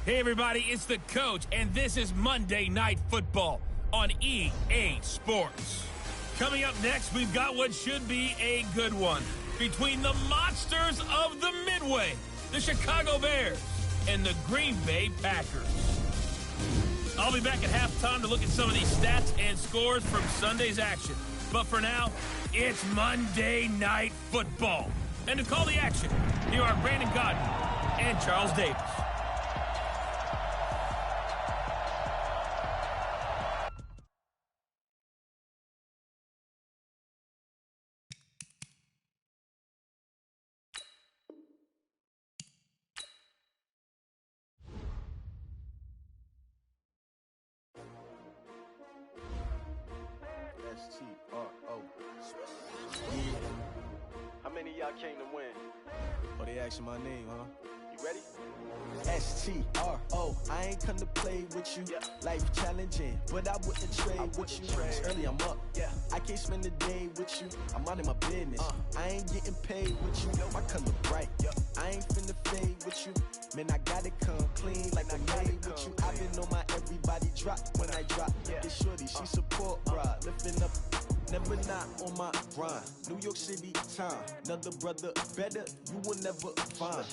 Hey everybody, it's the coach, and this is Monday Night Football on EA Sports. Coming up next, we've got what should be a good one between the monsters of the Midway, the Chicago Bears, and the Green Bay Packers. I'll be back at halftime to look at some of these stats and scores from Sunday's action. But for now, it's Monday Night Football. And to call the action, here are Brandon Godden and Charles Davis. S-T-R-O. Yeah. How many of y'all came to win? Oh, they asking my name, huh? You ready? S-T-R-O. I ain't come to play with you. Yeah. Life challenging, but I wouldn't trade with you. It's early, I'm up. Yeah. I can't spend the day with you. I'm out of my business. I ain't getting paid with you. My color bright. Yeah. I ain't finna fade with you. Man, I gotta come clean like I made with you. I've been on my everybody drop when I drop. Yeah. It's shorty, she support, bruh. Lifting up. Never not on my grind. New York City time. Another brother better, you will never find.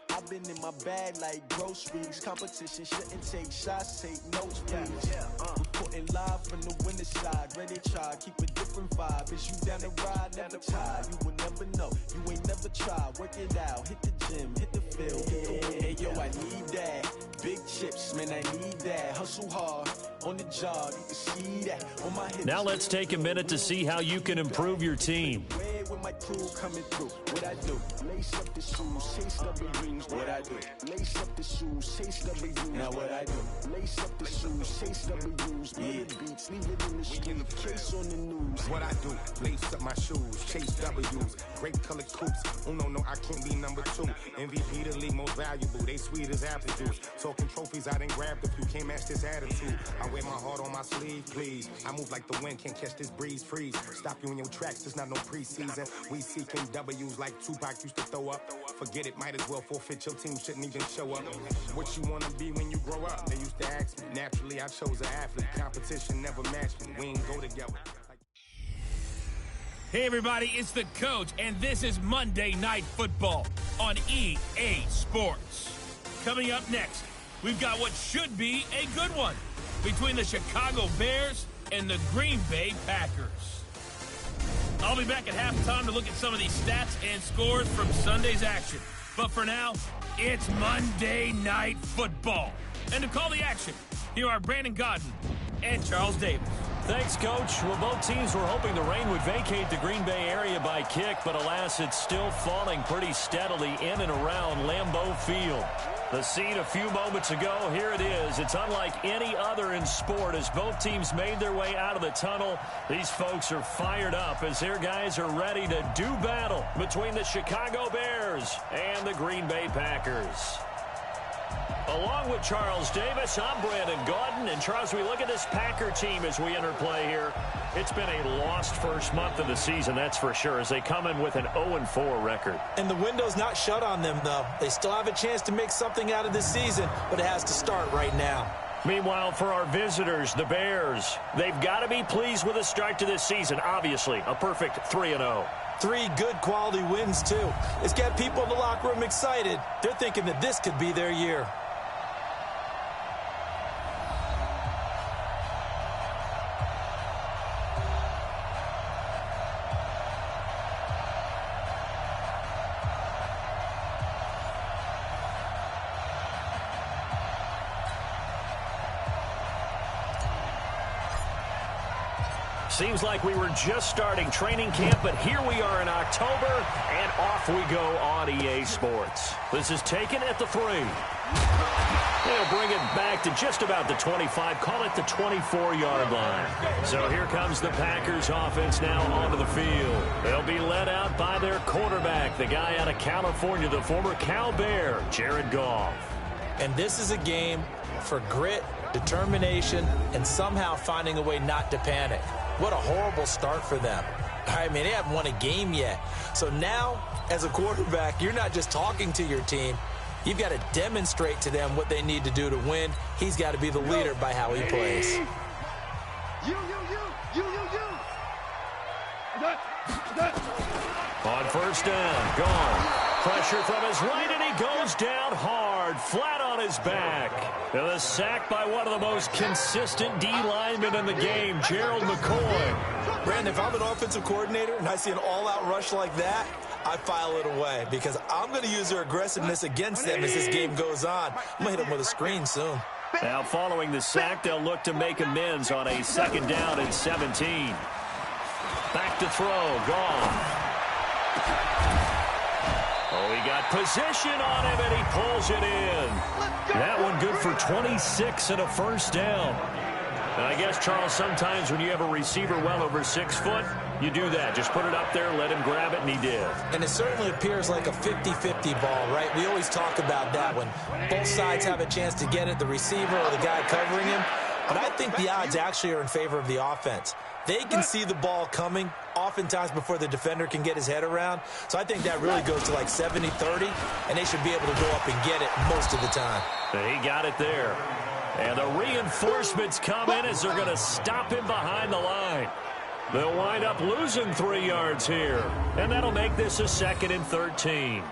I've been in my bag like groceries. Competition shouldn't take shots, take notes, please. Reporting live from the winter side. Ready to try, keep a different vibe. Is you down the ride, never tired. You will never know, you ain't never tried. Work it out, hit the gym, hit the field, hit the wind. Hey yo, I need that. Big chips, man, I need that. Hustle hard, on the job, you can see that. On my hips. Now let's take a minute to see how you can improve your team. With my crew coming through, what I do? Lace up the shoes, chase W's. What I do? Lace up the shoes, chase W's. Now what I do? Lace up the shoes, chase W's. Yeah, beats, leave it in the street, case on the news. What I do? Lace up my shoes, chase W's. Great color coops. Oh no, I can't be number 2. MVP the league most valuable. They sweet as apple juice. Talking trophies, I done grabbed a few. Can't match this attitude. I wear my heart on my sleeve, please. I move like the wind, can't catch this breeze. Freeze. Stop you in your tracks. There's not no preseason. We seeking W's like Tupac used to throw up. Forget it, might as well forfeit. Your team shouldn't even show up. What you wanna be when you grow up? They used to ask me. Naturally, I chose an athlete. Competition never matched me. We ain't go together. Hey everybody, it's the coach, and this is Monday Night Football on EA Sports. Coming up next, we've got what should be a good one between the Chicago Bears and the Green Bay Packers. I'll be back at halftime to look at some of these stats and scores from Sunday's action. But for now, it's Monday Night Football. And to call the action, here are Brandon Godden and Charles Davis. Thanks, Coach. Well, both teams were hoping the rain would vacate the Green Bay area by kick, but alas, it's still falling pretty steadily in and around Lambeau Field. The scene a few moments ago, here it is. It's unlike any other in sport as both teams made their way out of the tunnel. These folks are fired up as their guys are ready to do battle between the Chicago Bears and the Green Bay Packers. Along with Charles Davis, I'm Brandon Godden. And Charles, we look at this Packer team as we enter play here. It's been a lost first month of the season, that's for sure, as they come in with an 0-4 record. And the window's not shut on them, though. They still have a chance to make something out of this season, but it has to start right now. Meanwhile, for our visitors, the Bears, they've got to be pleased with the start to this season. Obviously, a perfect 3-0. 3 good quality wins, too. It's got people in the locker room excited. They're thinking that this could be their year. Seems like we were just starting training camp, but here we are in October, and off we go on EA Sports. This is taken at the 3. They'll bring it back to just about the 25, call it the 24-yard line. So here comes the Packers offense now onto the field. They'll be led out by their quarterback, the guy out of California, the former Cal Bear, Jared Goff. And this is a game for grit, determination, and somehow finding a way not to panic. What a horrible start for them. I mean, they haven't won a game yet. So now, as a quarterback, you're not just talking to your team. You've got to demonstrate to them what they need to do to win. He's got to be the leader by how he plays. On first down, gone. Pressure from his right, and he goes down hard, flat on his back. And a sack by one of the most consistent D linemen in the game, Gerald McCoy. Brandon, if I'm an offensive coordinator and I see an all-out rush like that, I file it away because I'm going to use their aggressiveness against them as this game goes on. I'm going to hit them with a screen soon. Now following the sack, they'll look to make amends on a second down and 17. Back to throw, gone. Oh, he got position on him, and he pulls it in. That one good for 26 and a first down. And I guess, Charles, sometimes when you have a receiver well over 6 foot, you do that. Just put it up there, let him grab it, and he did. And it certainly appears like a 50-50 ball, right? We always talk about that when both sides have a chance to get it, the receiver or the guy covering him. But I think the odds actually are in favor of the offense. They can see the ball coming oftentimes before the defender can get his head around. So I think that really goes to like 70-30, and they should be able to go up and get it most of the time. He got it there. And the reinforcements come in as they're going to stop him behind the line. They'll wind up losing 3 yards here. And that'll make this a 2nd and 13.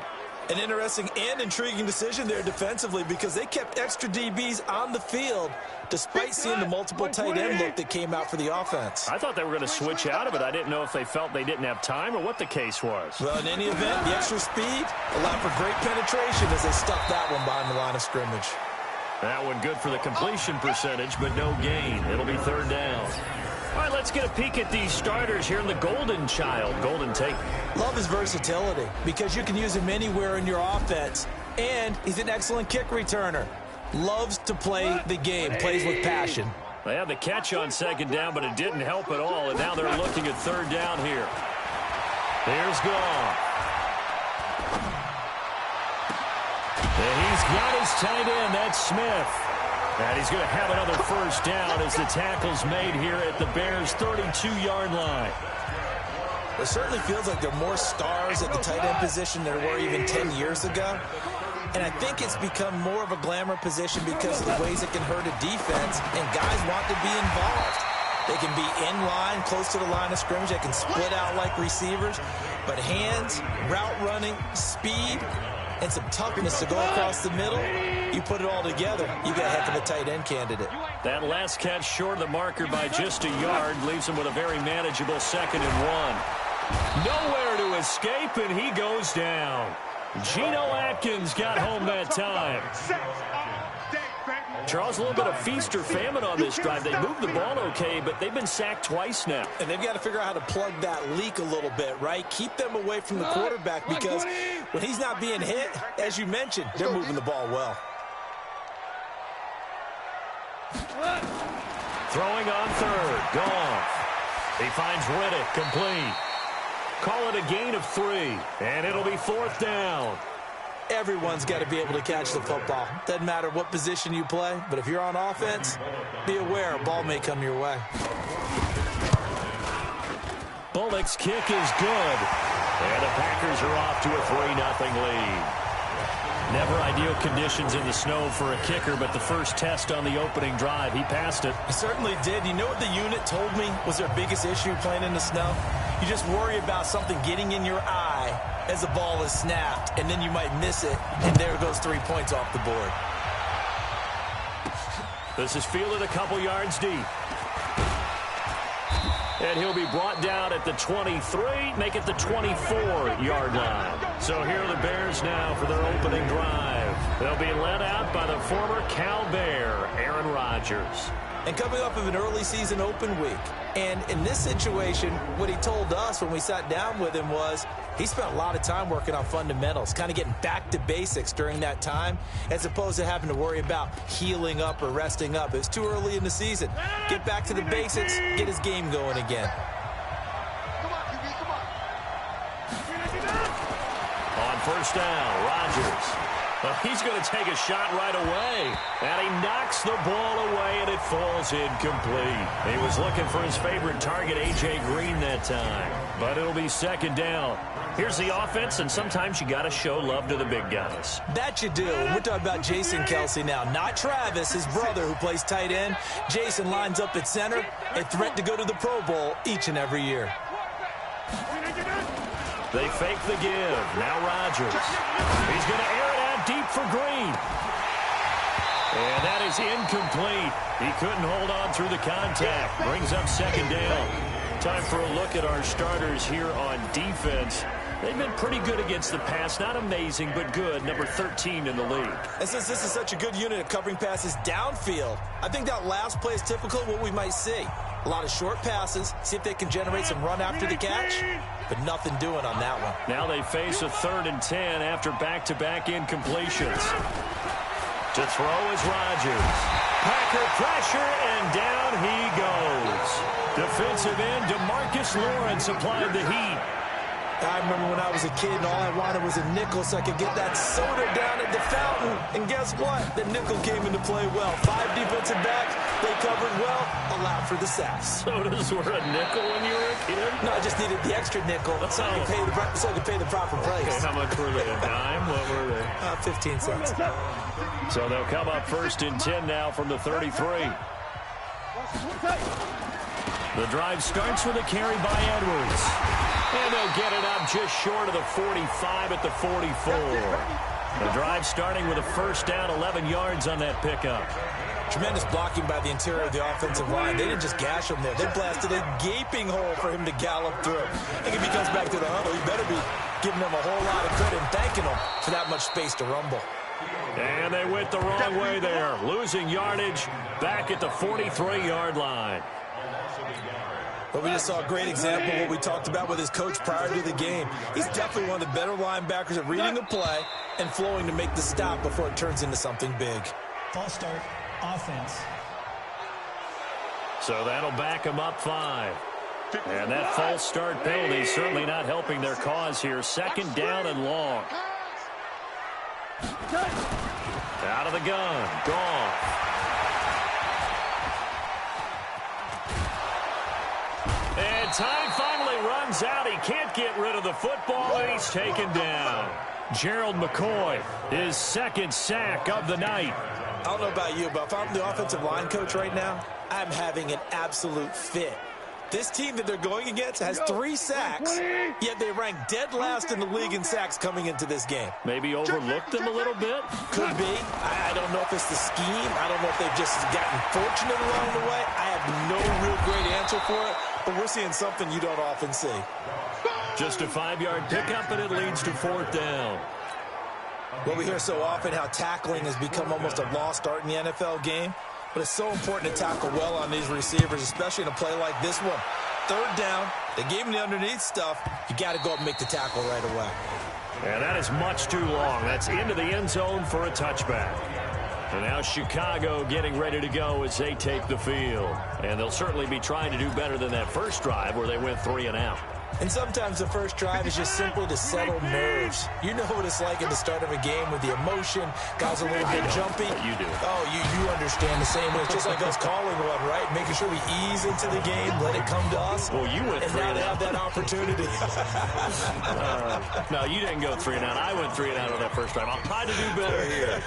An interesting and intriguing decision there defensively because they kept extra DBs on the field despite seeing the multiple tight end look that came out for the offense. I thought they were going to switch out of it. I didn't know if they felt they didn't have time or what the case was. Well, in any event, the extra speed allowed for great penetration as they stuffed that one behind the line of scrimmage. That one good for the completion percentage, but no gain. It'll be 3rd down. All right, let's get a peek at these starters here in the Golden Child. Golden Tate. Love his versatility because you can use him anywhere in your offense. And he's an excellent kick returner. Loves to play the game, plays with passion. They had the catch on 2nd down, but it didn't help at all, and now they're looking at 3rd down here. Here's Goff. And he's got his tight end, that's Smith. And he's going to have another first down as the tackle's made here at the Bears' 32-yard line. It certainly feels like there are more stars at the tight end position than there were even 10 years ago. And I think it's become more of a glamour position because of the ways it can hurt a defense, and guys want to be involved. They can be in line, close to the line of scrimmage. They can split out like receivers. But hands, route running, speed, and some toughness to go across the middle, you put it all together, you got a heck of a tight end candidate. That last catch short of the marker by just a yard leaves him with a very manageable 2nd and 1. Nowhere to escape, and he goes down. Geno Atkins got home that time. Charles, a little bit of feast or famine on this drive. They moved the ball okay, but they've been sacked twice now. And they've got to figure out how to plug that leak a little bit, right? Keep them away from the quarterback because when he's not being hit, as you mentioned, they're moving the ball well. Throwing on 3rd, Goff. He finds Riddick, complete. Call it a gain of 3, and it'll be 4th down. Everyone's got to be able to catch the football. Doesn't matter what position you play, but if you're on offense, be aware a ball may come your way. Bullock's kick is good, and the Packers are off to a 3-0 lead. Never ideal conditions in the snow for a kicker, but the first test on the opening drive, he passed it. He certainly did. You know what the unit told me was their biggest issue playing in the snow? You just worry about something getting in your eye as the ball is snapped, and then you might miss it, and there goes 3 points off the board. This is fielded a couple yards deep. And he'll be brought down at the 23, make it the 24-yard line. So here are the Bears now for their opening drive. They'll be led out by the former Cal Bear, Aaron Rodgers. And coming off of an early season open week. And in this situation, what he told us when we sat down with him was he spent a lot of time working on fundamentals, kind of getting back to basics during that time, as opposed to having to worry about healing up or resting up. It's too early in the season. Get back to the basics, get his game going again. On first down, Rodgers. Well, he's going to take a shot right away. And he knocks the ball away, and it falls incomplete. He was looking for his favorite target, A.J. Green, that time. But it'll be second down. Here's the offense, and sometimes you got to show love to the big guys. That you do. We're talking about Jason Kelsey now, not Travis, his brother, who plays tight end. Jason lines up at center, a threat to go to the Pro Bowl each and every year. They fake the give. Now Rodgers. He's going to air it out deep for Green. And that is incomplete. He couldn't hold on through the contact. Brings up second down. Time for a look at our starters here on defense. They've been pretty good against the pass. Not amazing, but good. Number 13 in the league. And since this is such a good unit of covering passes downfield, I think that last play is typical of what we might see. A lot of short passes, see if they can generate some run after the catch, but nothing doing on that one. Now they face a 3rd and 10 after back-to-back incompletions. To throw is Rodgers. Packer pressure, and down he goes. Defensive end DeMarcus Lawrence applied the heat. I remember when I was a kid and all I wanted was a nickel so I could get that soda down at the fountain. And guess what? The nickel came into play well. 5 defensive backs, they covered well, allowed for the sacks. Sodas were a nickel when you were a kid? No, I just needed the extra nickel so I could pay the proper price. Okay, how much were they? A dime? What were they? 15 cents. So they'll come up 1st and 10 now from the 33. The drive starts with a carry by Edwards. And they'll get it up just short of the 45 at the 44. The drive starting with a 1st down, 11 yards on that pickup. Tremendous blocking by the interior of the offensive line. They didn't just gash him there. They blasted a gaping hole for him to gallop through. I think if he comes back to the huddle, he better be giving them a whole lot of credit and thanking them for that much space to rumble. And they went the wrong way there. Losing yardage back at the 43-yard line. But we just saw a great example of what we talked about with his coach prior to the game. He's definitely one of the better linebackers at reading the play and flowing to make the stop before it turns into something big. False start, offense. So that'll back him up 5. And that false start penalty is certainly not helping their cause here. 2nd down and long. Out of the gun. Gone. And time finally runs out. He can't get rid of the football, and he's taken down. Gerald McCoy, his 2nd sack of the night. I don't know about you, but if I'm the offensive line coach right now, I'm having an absolute fit. This team that they're going against has 3 sacks, yet they rank dead last in the league in sacks coming into this game. Maybe overlooked them a little bit? Could be. I don't know if it's the scheme. I don't know if they've just gotten fortunate along the way. I have no real great answer for it, but we're seeing something you don't often see. Just a 5-yard pickup, and it leads to 4th down. Well, we hear so often how tackling has become almost a lost art in the NFL game. But it's so important to tackle well on these receivers, especially in a play like this one. 3rd down, they gave him the underneath stuff. You got to go up and make the tackle right away. And that is much too long. That's into the end zone for a touchback. And now Chicago getting ready to go as they take the field. And they'll certainly be trying to do better than that first drive where they went 3 and out. And sometimes the first drive is just simply to settle nerves. You know what it's like at the start of a game with the emotion. Guys a little bit jumpy. You do. Oh, you understand the same way. It's just like us calling one, right? Making sure we ease into the game, let it come to us. Well, you went 3 and out. And now they have that opportunity. No, you didn't go 3 and out. I went 3 and out on that first drive. I'll try to do better here.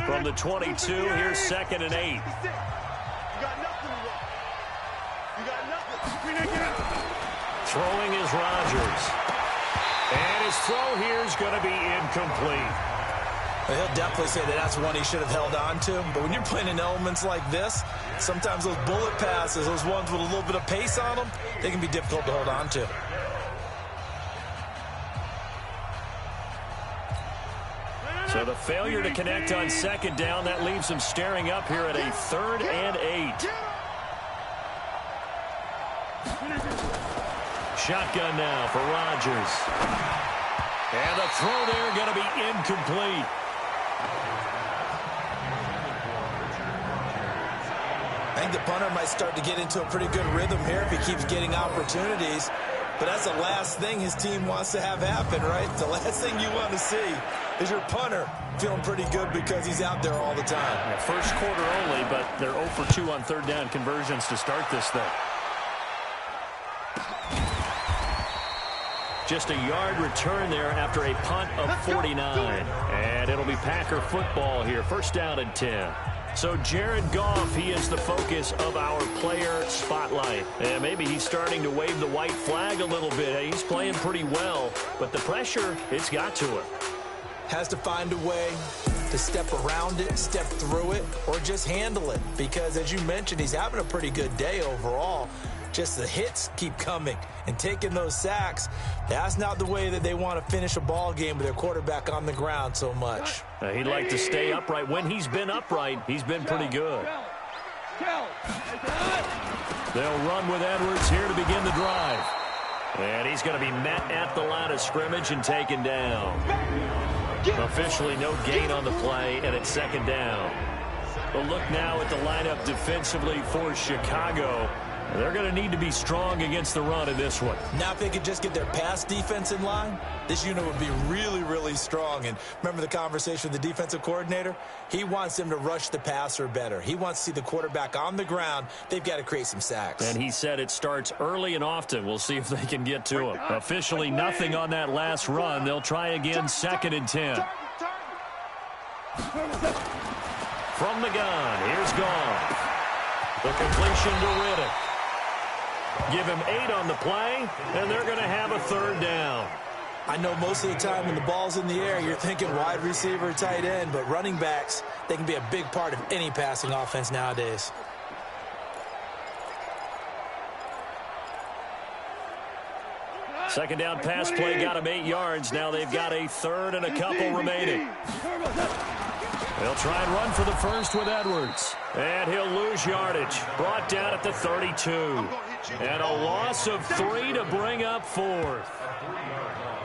From the 22, here's 2nd and 8. Throwing is Rodgers. And his throw here is going to be incomplete. Well, he'll definitely say that that's one he should have held on to. But when you're playing in elements like this, sometimes those bullet passes, those ones with a little bit of pace on them, they can be difficult to hold on to. So the failure to connect on 2nd down, that leaves them staring up here at a 3rd and 8. Shotgun now for Rodgers. And the throw there going to be incomplete. I think the punter might start to get into a pretty good rhythm here if he keeps getting opportunities. But that's the last thing his team wants to have happen, right? The last thing you want to see is your punter feeling pretty good because he's out there all the time. Yeah, first quarter only, but they're 0 for 2 on third down conversions to start this thing. Just a yard return there after a punt of 49. And it'll be Packer football here. First down and 10. So Jared Goff, he is the focus of our player spotlight. And maybe he's starting to wave the white flag a little bit. He's playing pretty well, but the pressure, it's got to him. Has to find a way to step around it, step through it, or just handle it. Because as you mentioned, he's having a pretty good day overall. Just the hits keep coming and taking those sacks. That's not the way that they want to finish a ball game with their quarterback on the ground so much. He'd like to stay upright. When he's been upright, he's been pretty good. They'll run with Edwards here to begin the drive. And he's going to be met at the line of scrimmage and taken down. Officially no gain on the play, and it's second down. A look now at the lineup defensively for Chicago. They're going to need to be strong against the run in this one. Now if they could just get their pass defense in line, this unit would be really, really strong. And remember the conversation with the defensive coordinator? He wants them to rush the passer better. He wants to see the quarterback on the ground. They've got to create some sacks. And he said it starts early and often. We'll see if they can get to him. Officially nothing on that last run. They'll try again, second and 10. From the gun, here's Goff. The completion to Riddick. Give him 8 on the play, and they're going to have a third down. I know most of the time when the ball's in the air, you're thinking wide receiver, tight end, but running backs, they can be a big part of any passing offense nowadays. Second down pass play got him 8 yards. Now they've got a third and a couple remaining. They'll try and run for the first with Edwards. And he'll lose yardage. Brought down at the 32. And a loss of 3 to bring up fourth.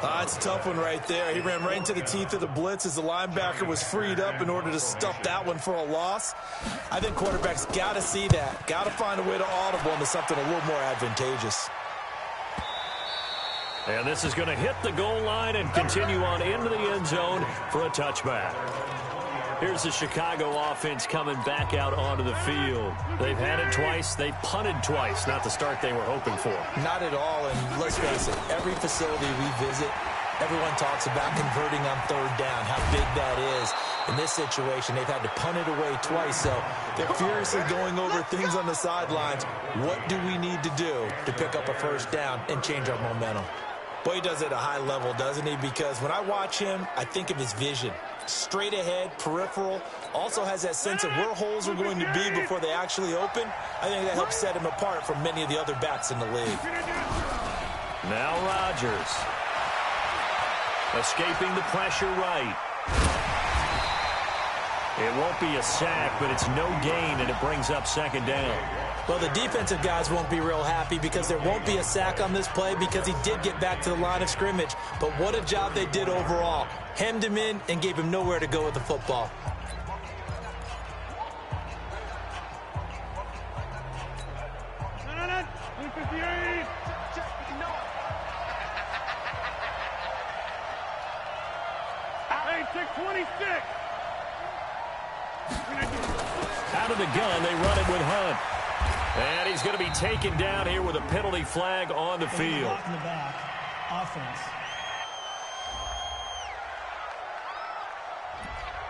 That's a tough one right there. He ran right into the teeth of the blitz as the linebacker was freed up in order to stuff that one for a loss. I think quarterbacks got to see that. Got to find a way to audible into something a little more advantageous. And this is going to hit the goal line and continue on into the end zone for a touchback. Here's the Chicago offense coming back out onto the field. They've had it twice. They've punted twice. Not the start they were hoping for. Not at all, and let's face it, every facility we visit, everyone talks about converting on third down, how big that is. In this situation, they've had to punt it away twice, so they're furiously going over things on the sidelines. What do we need to do to pick up a first down and change our momentum? Boy, he does it at a high level, doesn't he? Because when I watch him, I think of his vision. Straight ahead, peripheral, also has that sense of where holes are going to be before they actually open. I think that helps set him apart from many of the other backs in the league. Now Rodgers. Escaping the pressure right. It won't be a sack, but it's no gain, and it brings up second down. Well, the defensive guys won't be real happy because there won't be a sack on this play because he did get back to the line of scrimmage. But what a job they did overall. Hemmed him in and gave him nowhere to go with the football. Out of the gun, they run it with Hunt. And he's going to be taken down here with a penalty flag on the field. In the back. Offense.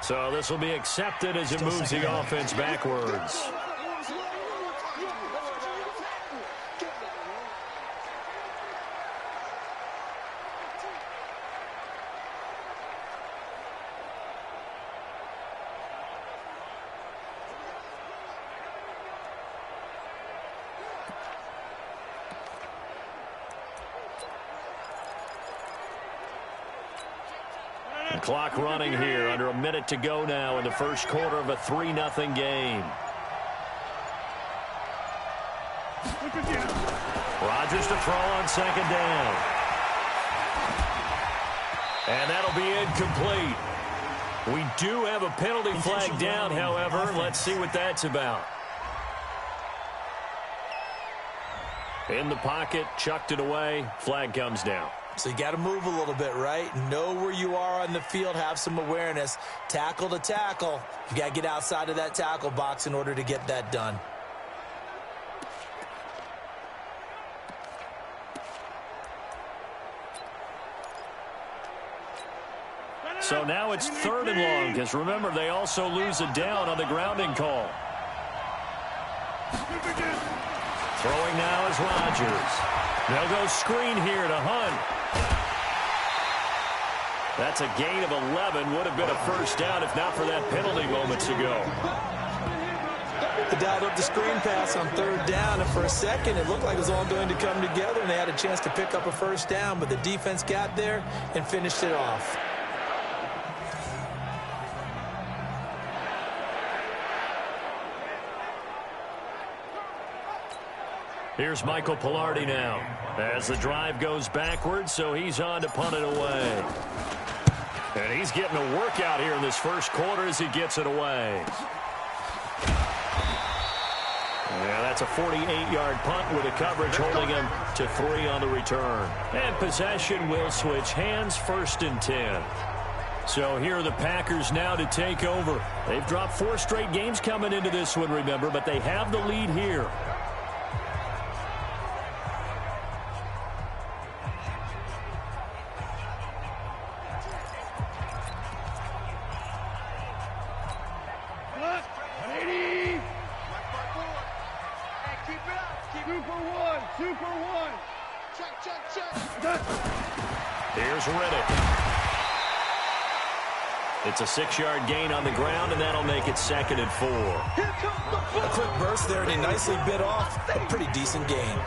So this will be accepted as it moves the offense backwards. Clock running here, under a minute to go now in the first quarter of a 3-0 game. Rodgers to throw on second down. And that'll be incomplete. We do have a penalty flag down, however. Let's see what that's about. In the pocket, chucked it away. Flag comes down. So you got to move a little bit, right? Know where you are on the field, have some awareness. Tackle to tackle. You got to get outside of that tackle box in order to get that done. So now it's 3rd and long, because remember, they also lose a down on the grounding call. Throwing now is Rodgers. They'll go screen here to Hunt. That's a gain of 11. Would have been a first down if not for that penalty moments ago. They dialed up the screen pass on 3rd down, and for a second it looked like it was all going to come together, and they had a chance to pick up a first down, but the defense got there and finished it off. Here's Michael Pilardi now as the drive goes backwards, so he's on to punt it away. And he's getting a workout here in this first quarter as he gets it away. Yeah, that's a 48-yard punt with a coverage holding him to 3 on the return. And possession will switch hands, 1st and 10. So here are the Packers now to take over. They've dropped 4 straight games coming into this one, remember, but they have the lead here. Here's Riddick. It's a 6-yard gain on the ground, and that'll make it 2nd and 4. A quick burst there, and he nicely bit off a pretty decent gain.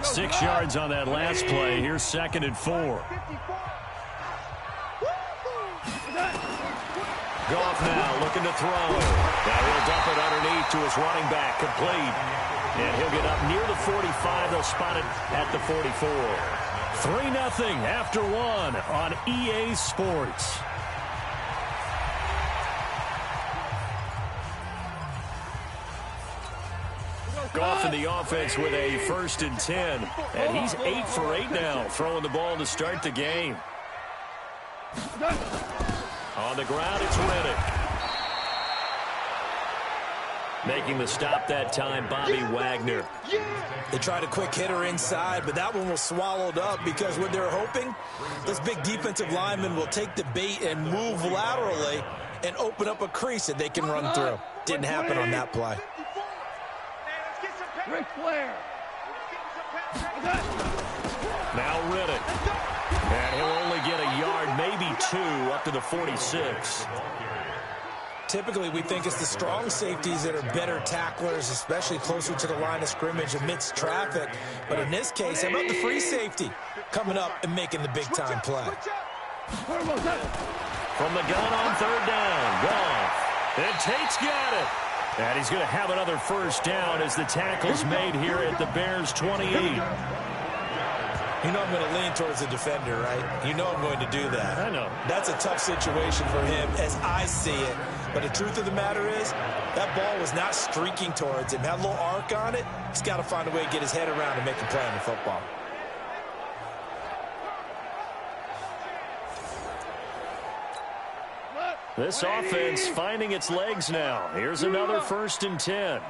Six yards on that last play. Here's 2nd and 4. Goff now looking to throw. Now he'll dump it underneath to his running back, complete. And he'll get up near the 45. They'll spot it at the 44. 3-0 after 1 on EA Sports. Goff in the offense with a 1st and 10. And he's 8 for 8 now, throwing the ball to start the game. On the ground, it's Riddick. Making the stop that time, Bobby Wagner. They tried a quick hitter inside, but that one was swallowed up because what they're hoping, those big defensive linemen will take the bait and move laterally and open up a crease that they can run through. Didn't happen on that play. Ric Flair. Now Riddick. And he'll only get a yard, maybe 2, up to the 46. Typically, we think it's the strong safeties that are better tacklers, especially closer to the line of scrimmage amidst traffic. But in this case, how about the free safety coming up and making the big-time play? From the gun on 3rd down, Goff. And Tate's got it. And he's going to have another first down as the tackle's made here at the Bears' 28. You know I'm going to lean towards the defender, right? You know I'm going to do that. I know. That's a tough situation for him as I see it. But the truth of the matter is, that ball was not streaking towards him. Had a little arc on it. He's got to find a way to get his head around and make a play on the football. This offense finding its legs now. Here's another 1st and 10.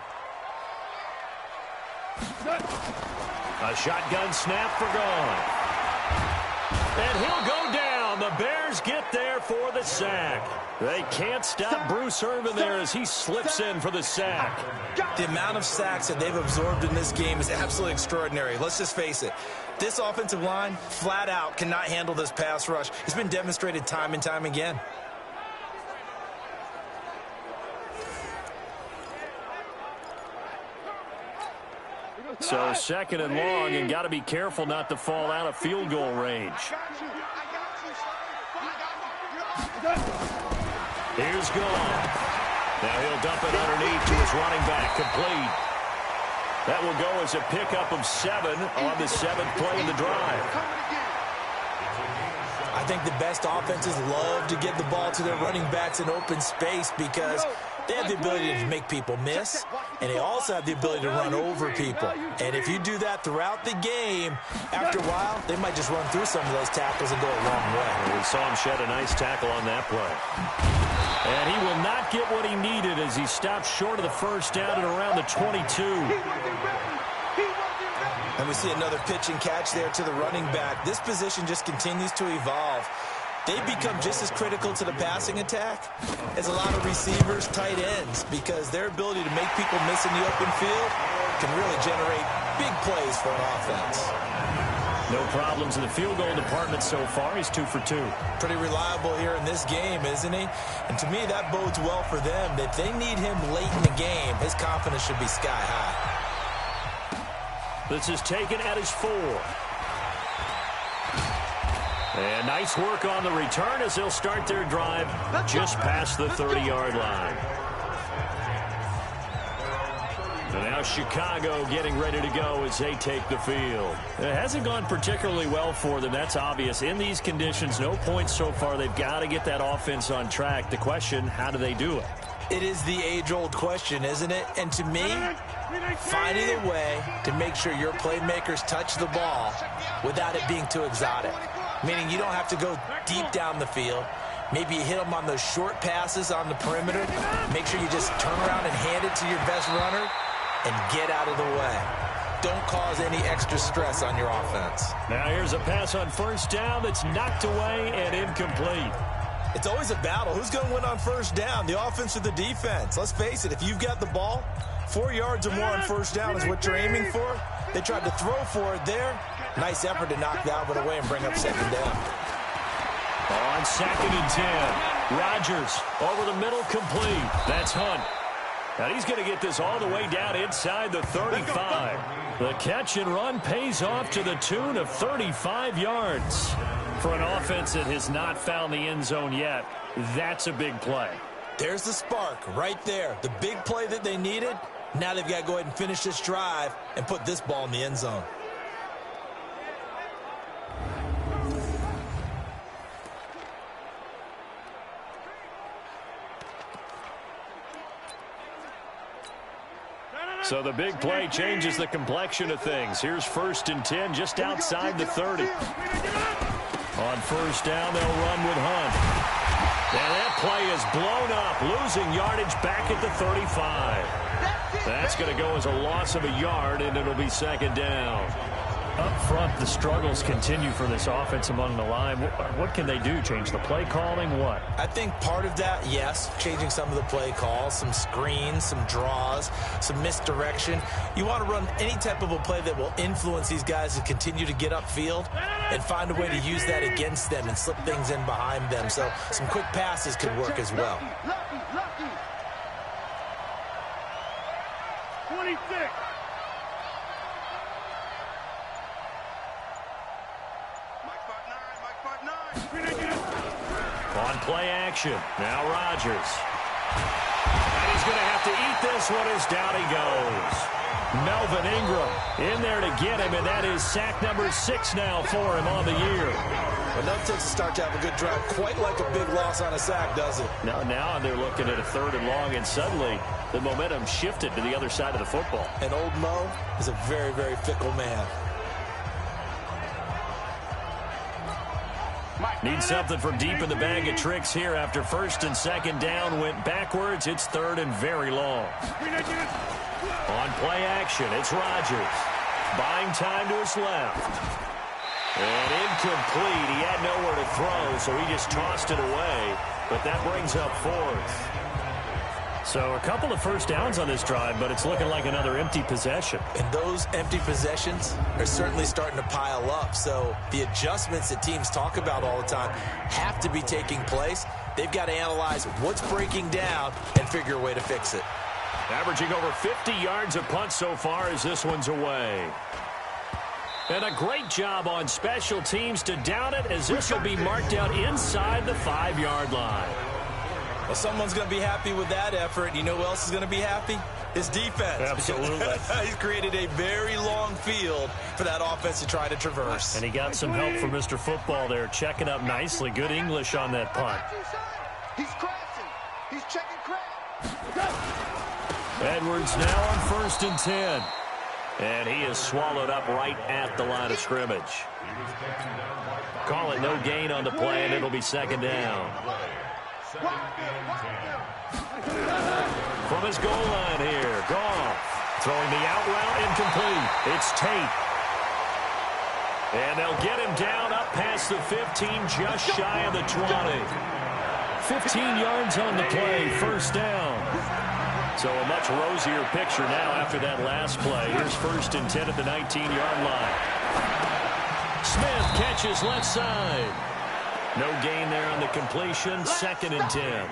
A shotgun snap for Goff. And he'll go down. The Bears get there for the sack. They can't stop Bruce Irvin there as he slips in for the sack. The amount of sacks that they've absorbed in this game is absolutely extraordinary. Let's just face it. This offensive line, flat out, cannot handle this pass rush. It's been demonstrated time and time again. So 2nd and long, and got to be careful not to fall out of field goal range. Here's Goff. Now he'll dump it underneath to his running back, complete. That will go as a pickup of 7 on the 7th play of the drive. I think the best offenses love to get the ball to their running backs in open space because They have the ability to make people miss, and they also have the ability to run over people. And if you do that throughout the game, after a while, they might just run through some of those tackles and go a long way. We saw him shed a nice tackle on that play. And he will not get what he needed as he stopped short of the first down at around the 22. And we see another pitch and catch there to the running back. This position just continues to evolve. They become just as critical to the passing attack as a lot of receivers, tight ends, because their ability to make people miss in the open field can really generate big plays for an offense. No problems in the field goal department so far. He's 2 for 2. Pretty reliable here in this game, isn't he? And to me, that bodes well for them. If they need him late in the game, his confidence should be sky high. This is taken at his 4. And nice work on the return as they'll start their drive just past the 30-yard line. And now Chicago getting ready to go as they take the field. It hasn't gone particularly well for them. That's obvious. In these conditions, no points so far. They've got to get that offense on track. The question, how do they do it? It is the age-old question, isn't it? And to me, finding a way to make sure your playmakers touch the ball without it being too exotic. Meaning you don't have to go deep down the field. Maybe you hit them on those short passes on the perimeter. Make sure you just turn around and hand it to your best runner and get out of the way. Don't cause any extra stress on your offense. Now here's a pass on first down that's knocked away and incomplete. It's always a battle. Who's going to win on first down, the offense or the defense? Let's face it, if you've got the ball, 4 yards or more on first down is what you're aiming for. They tried to throw for it there. Nice effort to knock that one away and bring up second down. On 2nd and 10. Rodgers over the middle, complete. That's Hunt. And he's going to get this all the way down inside the 35. The catch and run pays off to the tune of 35 yards. For an offense that has not found the end zone yet, that's a big play. There's the spark right there. The big play that they needed. Now they've got to go ahead and finish this drive and put this ball in the end zone. So the big play changes the complexion of things. Here's 1st and 10 just outside the 30. On first down, they'll run with Hunt. And that play is blown up, losing yardage back at the 35. That's going to go as a loss of a yard, and it'll be second down. Up front, the struggles continue for this offense among the line. What can they do? Change the play calling? What? I think part of that, yes, changing some of the play calls, some screens, some draws, some misdirection. You want to run any type of a play that will influence these guys to continue to get upfield and find a way to use that against them and slip things in behind them. So some quick passes could work as well. 26. On play action, now Rodgers. And he's going to have to eat this one as down he goes. Melvin Ingram in there to get him, and that is sack number 6 now for him on the year. Enough takes a start to have a good drive, quite like a big loss on a sack, does it? Now they're looking at a 3rd and long, and suddenly the momentum shifted to the other side of the football. And old Mo is a very, very fickle man. Need something from deep in the bag of tricks here after 1st and 2nd down went backwards. It's 3rd and very long. On play action, it's Rodgers. Buying time to his left. And incomplete. He had nowhere to throw, so he just tossed it away. But that brings up 4th. So a couple of first downs on this drive, but it's looking like another empty possession. And those empty possessions are certainly starting to pile up. So the adjustments that teams talk about all the time have to be taking place. They've got to analyze what's breaking down and figure a way to fix it. Averaging over 50 yards a punt so far as this one's away. And a great job on special teams to down it as this will be marked out inside the 5-yard line. Well, someone's going to be happy with that effort. You know who else is going to be happy? His defense. Absolutely. He's created a very long field for that offense to try to traverse. And he got some help from Mr. Football there, checking up nicely. Good English on that punt. He's crashing. He's checking crap. Edwards now on 1st and 10. And he is swallowed up right at the line of scrimmage. Call it no gain on the play, and it'll be 2nd down. From his goal line here, Goff throwing the out route incomplete. It's Tate. And they'll get him down up past the 15, just shy of the 20. 15 yards on the play, 1st down. So a much rosier picture now after that last play. Here's 1st and 10 at the 19-yard line. Smith catches left side. No gain there on the completion. 2nd and 10.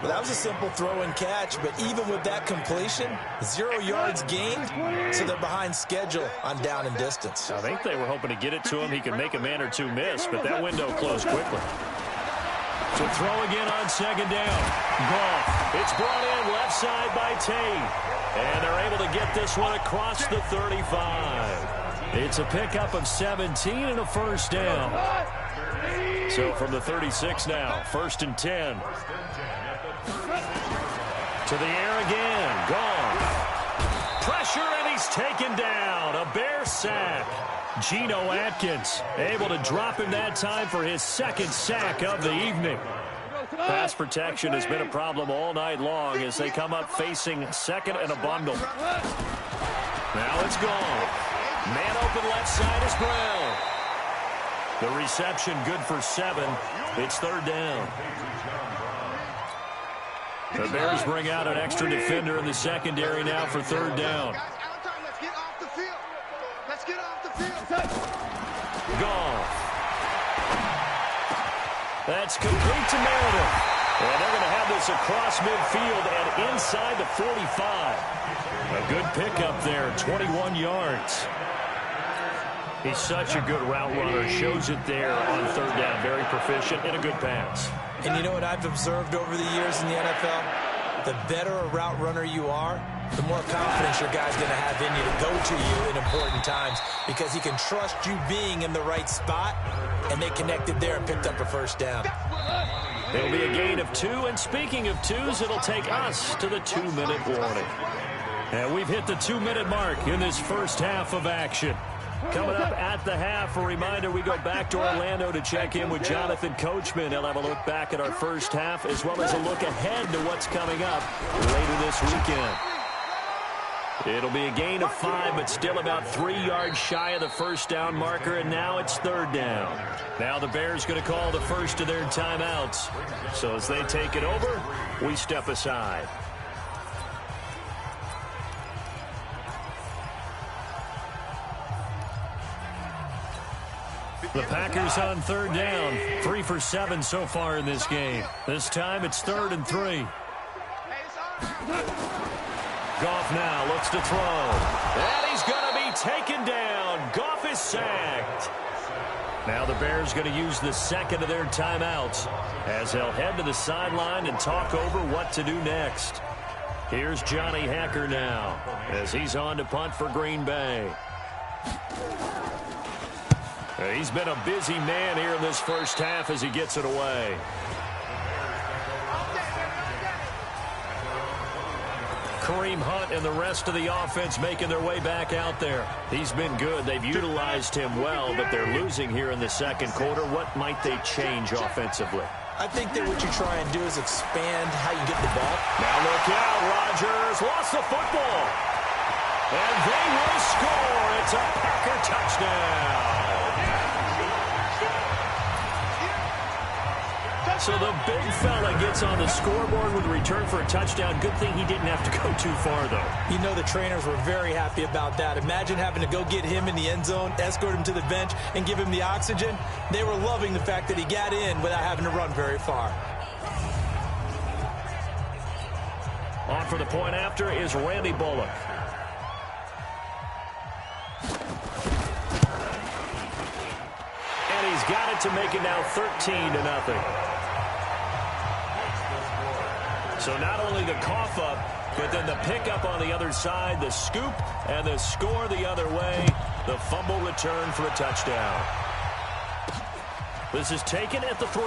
Well, that was a simple throw and catch, but even with that completion, 0 yards gained, so they're behind schedule on down and distance. I think they were hoping to get it to him. He could make a man or two miss, but that window closed quickly. To throw again on 2nd down. Goff. It's brought in left side by Tate. And they're able to get this one across the 35. It's a pickup of 17 and a 1st down. So from the 36 now, 1st and 10. To the air again. Goff. Pressure, and he's taken down. A Bear sack. Geno Atkins able to drop him that time for his 2nd sack of the evening. Pass protection has been a problem all night long as they come up facing 2nd and a bundle. Now it's gone. Man open left side is Brown. The reception good for 7. It's 3rd down. The Bears bring out an extra defender in the secondary now for 3rd down. Goff. That's complete to Meredith. And they're going to have this across midfield and inside the 45. A good pickup there, 21 yards. He's such a good route runner. Shows it there on 3rd down. Very proficient and a good pass. And you know what I've observed over the years in the NFL? The better a route runner you are, the more confidence your guy's going to have in you to go to you in important times because he can trust you being in the right spot, and they connected there and picked up a 1st down. It'll be a gain of 2, and speaking of 2s, it'll take us to the 2-minute warning. And we've hit the 2-minute mark in this first half of action. Coming up at the half, a reminder, we go back to Orlando to check in with Jonathan Coachman. He'll have a look back at our first half as well as a look ahead to what's coming up later this weekend. It'll be a gain of 5, but still about 3 yards shy of the 1st down marker, and now it's 3rd down. Now the Bears going to call the first of their timeouts. So as they take it over, we step aside. The Packers on 3rd down. 3 for 7 so far in this game. This time it's 3rd and 3. Goff now looks to throw. And he's going to be taken down. Goff is sacked. Now the Bears going to use the 2nd of their timeouts as they'll head to the sideline and talk over what to do next. Here's Johnny Hekker now as he's on to punt for Green Bay. He's been a busy man here in this first half as he gets it away. Kareem Hunt and the rest of the offense making their way back out there. He's been good. They've utilized him well, but they're losing here in the 2nd quarter. What might they change offensively? I think that what you try and do is expand how you get the ball. Now look out, Rodgers lost the football. And they will score. It's a Packer touchdown. So the big fella gets on the scoreboard with a return for a touchdown. Good thing he didn't have to go too far, though. You know the trainers were very happy about that. Imagine having to go get him in the end zone, escort him to the bench, and give him the oxygen. They were loving the fact that he got in without having to run very far. On for the point after is Randy Bullock. And he's got it to make it now 13-0. So not only the cough up, but then the pickup on the other side, the scoop, and the score the other way. The fumble return for a touchdown. This is taken at the 3.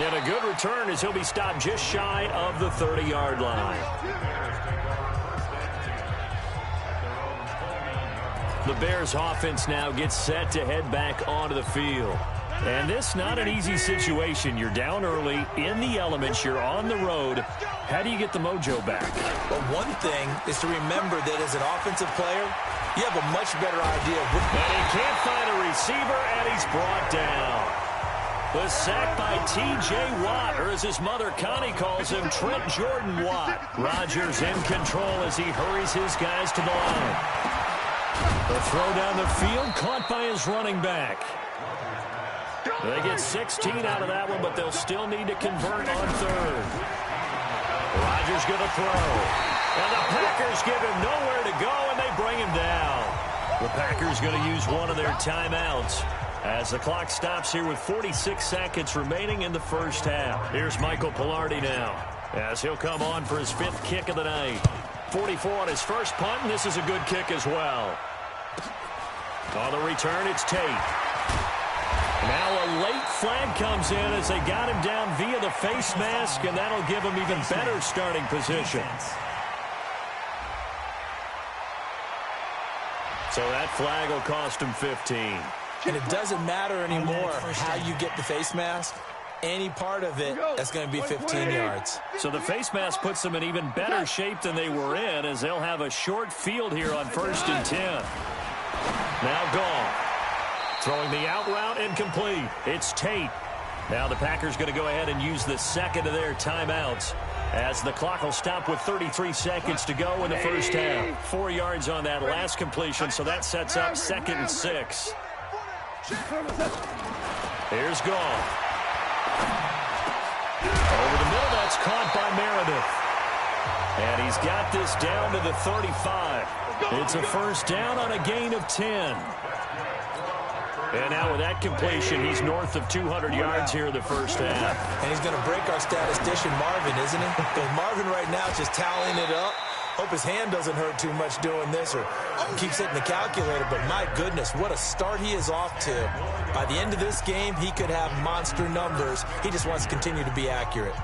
And a good return as he'll be stopped just shy of the 30-yard line. The Bears offense now gets set to head back onto the field. And this not an easy situation. You're down early, in the elements, you're on the road. How do you get the mojo back? Well, one thing is to remember that as an offensive player, you have a much better idea of what... And he can't find a receiver, and he's brought down. The sack by T.J. Watt, or as his mother Connie calls him, Trent Jordan Watt. Rodgers in control as he hurries his guys to the line. The throw down the field, caught by his running back. They get 16 out of that one, but they'll still need to convert on third. Rodgers going to throw. And the Packers give him nowhere to go, and they bring him down. The Packers going to use one of their timeouts as the clock stops here with 46 seconds remaining in the first half. Here's Michael Pilardi now as he'll come on for his 5th kick of the night. 44 on his first punt, and this is a good kick as well. On the return, it's Tate. Now a late flag comes in as they got him down via the face mask, and that'll give him even better starting position. So that flag will cost him 15. And it doesn't matter anymore how you get the face mask. Any part of it, that's going to be 15 yards. So the face mask puts them in even better shape than they were in, as they'll have a short field here on 1st and 10. Now gone. Throwing the out route, incomplete. It's Tate. Now the Packers going to go ahead and use the second of their timeouts as the clock will stop with 33 seconds to go in the first half. 4 yards on that last completion, so that sets up 2nd and 6. Here's Goff. Over the middle, that's caught by Meredith. And he's got this down to the 35. It's a first down on a gain of 10. And now with that completion, he's north of 200 yards here in the first half. And he's going to break our statistician Marvin, isn't he? Because Marvin right now is just tallying it up. Hope his hand doesn't hurt too much doing this or keeps hitting the calculator. But my goodness, what a start he is off to. By the end of this game, he could have monster numbers. He just wants to continue to be accurate.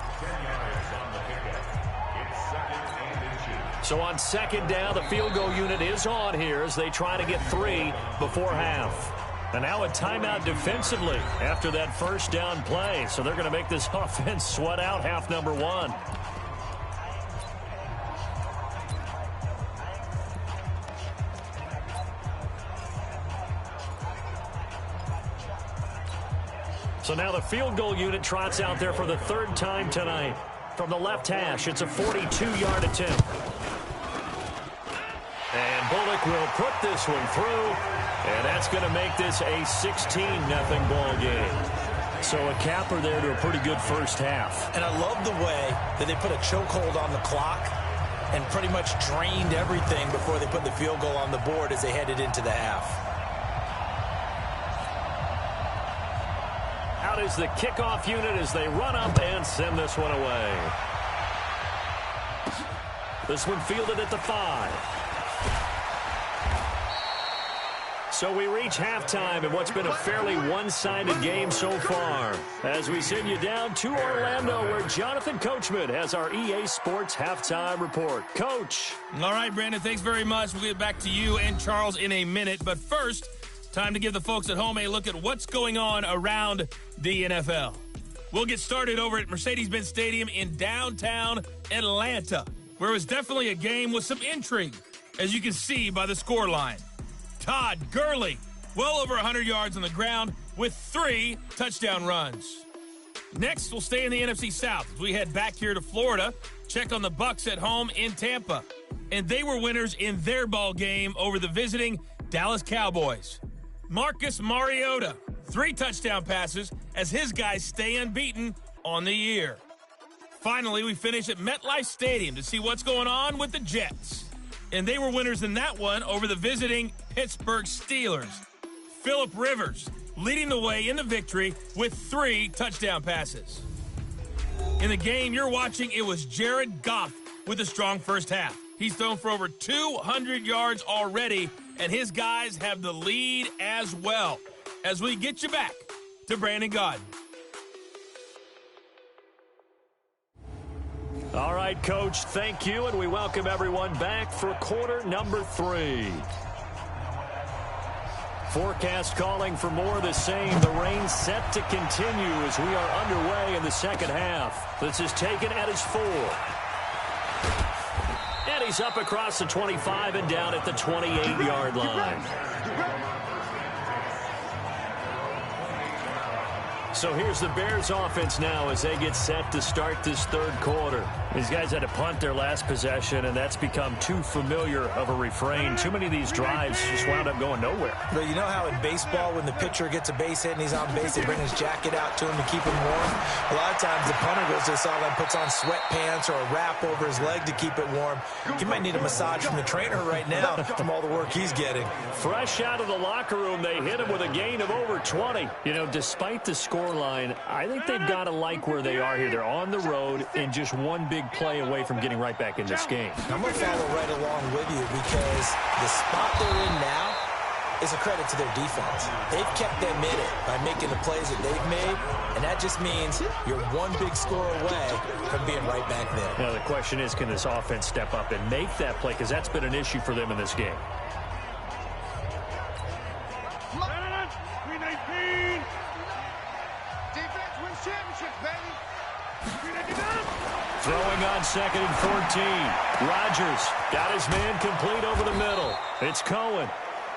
So on 2nd down, the field goal unit is on here as they try to get 3 before half. And now a timeout defensively after that first down play. So they're going to make this offense sweat out half number 1. So now the field goal unit trots out there for the 3rd time tonight. From the left hash, it's a 42-yard attempt. And Bullock will put this one through, and that's going to make this a 16-0 ball game. So a capper there to a pretty good first half. And I love the way that they put a chokehold on the clock and pretty much drained everything before they put the field goal on the board as they headed into the half. Out is the kickoff unit as they run up and send this one away. This one fielded at the 5. So we reach halftime in what's been a fairly one-sided game so far as we send you down to Orlando where Jonathan Coachman has our EA Sports Halftime Report. Coach. All right, Brandon, thanks very much. We'll get back to you and Charles in a minute. But first, time to give the folks at home a look at what's going on around the NFL. We'll get started over at Mercedes-Benz Stadium in downtown Atlanta, where it was definitely a game with some intrigue, as you can see by the scoreline. Todd Gurley, well over 100 yards on the ground with 3 touchdown runs. Next, we'll stay in the NFC South as we head back here to Florida, check on the Bucs at home in Tampa. And they were winners in their ball game over the visiting Dallas Cowboys. Marcus Mariota, 3 touchdown passes as his guys stay unbeaten on the year. Finally, we finish at MetLife Stadium to see what's going on with the Jets. And they were winners in that one over the visiting Pittsburgh Steelers. Phillip Rivers leading the way in the victory with 3 touchdown passes. In the game you're watching, it was Jared Goff with a strong first half. He's thrown for over 200 yards already, and his guys have the lead as well. As we get you back to Brandon Gaudin. All right, Coach, thank you, and we welcome everyone back for quarter number 3. Forecast calling for more of the same. The rain set to continue as we are underway in the second half. This is taken at his 4. And he's up across the 25 and down at the 28-yard line. So here's the Bears offense now as they get set to start this third quarter. These guys had to punt their last possession, and that's become too familiar of a refrain. Too many of these drives just wound up going nowhere. But you know how in baseball, when the pitcher gets a base hit and he's on base, they bring his jacket out to him to keep him warm? A lot of times the punter goes to the sideline, puts on sweatpants or a wrap over his leg to keep it warm. He might need a massage from the trainer right now from all the work he's getting. Fresh out of the locker room, they hit him with a gain of over 20. You know, despite the scoreline, I think they've got to like where they are here. They're on the road and just one big play away from getting right back in this game. I'm going to follow right along with you because the spot they're in now is a credit to their defense. They've kept them in it by making the plays that they've made, and that just means you're one big score away from being right back there. Now, the question is, can this offense step up and make that play? Because that's been an issue for them in this game. Throwing on second and 14. Rodgers got his man complete over the middle. It's Cohen.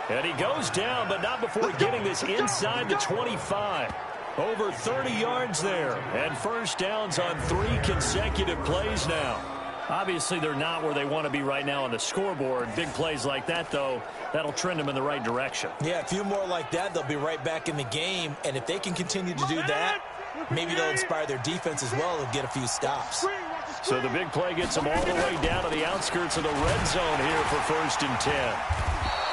And he goes down, but not before getting this inside the 25. Over 30 yards there. And first downs on 3 consecutive plays now. Obviously, they're not where they want to be right now on the scoreboard. Big plays like that, though, that'll trend them in the right direction. Yeah, a few more like that, they'll be right back in the game. And if they can continue to do that, maybe they'll inspire their defense as well and get a few stops. So the big play gets him all the way down to the outskirts of the red zone here for first and 10.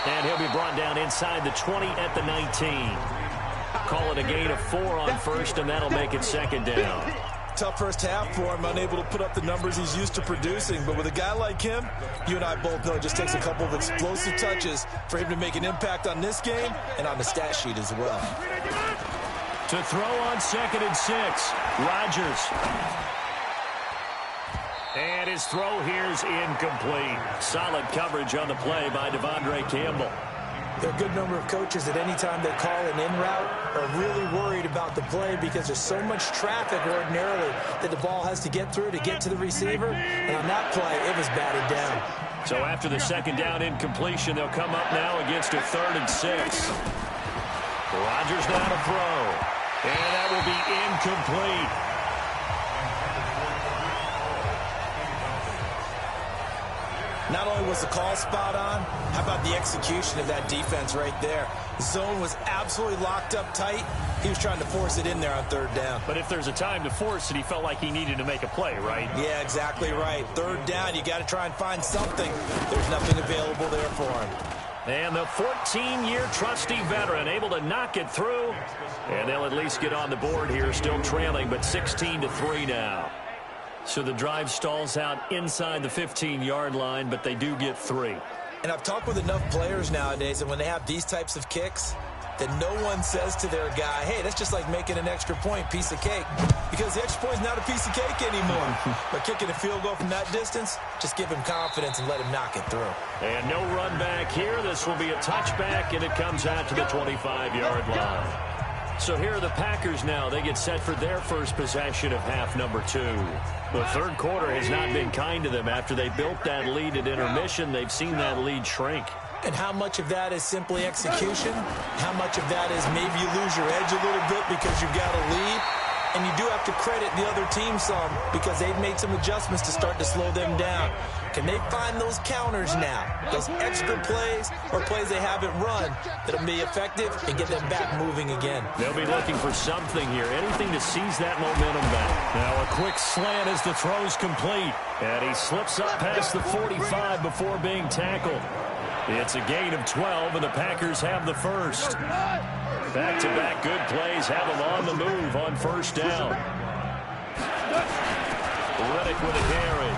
And he'll be brought down inside the 20 at the 19. Call it a gain of 4 on first, and that'll make it second down. Tough first half for him, unable to put up the numbers he's used to producing. But with a guy like him, you and I both know it just takes a couple of explosive touches for him to make an impact on this game and on the stat sheet as well. To throw on second and 6, Rodgers. And his throw here's incomplete. Solid coverage on the play by Devondre Campbell. There are a good number of coaches that any time they call an in route are really worried about the play because there's so much traffic ordinarily that the ball has to get through to get to the receiver. And on that play, it was batted down. So after the second down incompletion, they'll come up now against a 3rd and 6. Rodgers now to throw. And that will be incomplete. Not only was the call spot on, how about the execution of that defense right there? The zone was absolutely locked up tight. He was trying to force it in there on 3rd down. But if there's a time to force it, he felt like he needed to make a play, right? Yeah, exactly right. 3rd down, you got to try and find something. There's nothing available there for him. And the 14-year trusty veteran able to knock it through. And they'll at least get on the board here, still trailing, but 16-3 now. So the drive stalls out inside the 15-yard line, but they do get 3. And I've talked with enough players nowadays, and when they have these types of kicks, that no one says to their guy, hey, that's just like making an extra point, piece of cake. Because the extra point is not a piece of cake anymore. But kicking a field goal from that distance, just give him confidence and let him knock it through. And no run back here. This will be a touchback, and it comes out to the 25-yard line. So here are the Packers now. They get set for their first possession of half number 2. The third quarter has not been kind to them. After they built that lead at intermission, they've seen that lead shrink. And how much of that is simply execution? How much of that is maybe you lose your edge a little bit because you've got a lead? And you do have to credit the other team some because they've made some adjustments to start to slow them down. Can they find those counters now, those extra plays or plays they haven't run that'll be effective and get them back moving again? They'll be looking for something here, anything to seize that momentum back. Now a quick slant as the throw's complete. And he slips up past the 45 before being tackled. It's a gain of 12, and the Packers have the first. Back-to-back good plays have them on the move on first down. Reddick with a carry.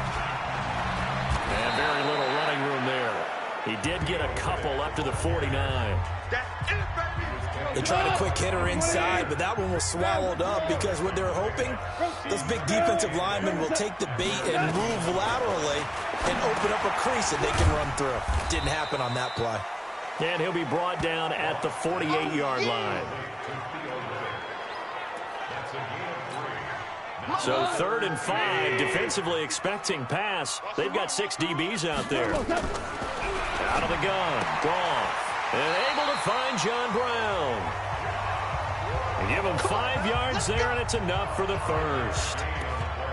And very little running room there. He did get a couple up to the 49. They tried a quick hitter inside, but that one was swallowed up because what they're hoping, those big defensive linemen will take the bait and move laterally and open up a crease that they can run through. Didn't happen on that play. And he'll be brought down at the 48-yard line. So 3rd and 5, defensively expecting pass. They've got 6 DBs out there. Out of the gun, Goff. And able to find John Brown. They give him 5 yards there, and it's enough for the first.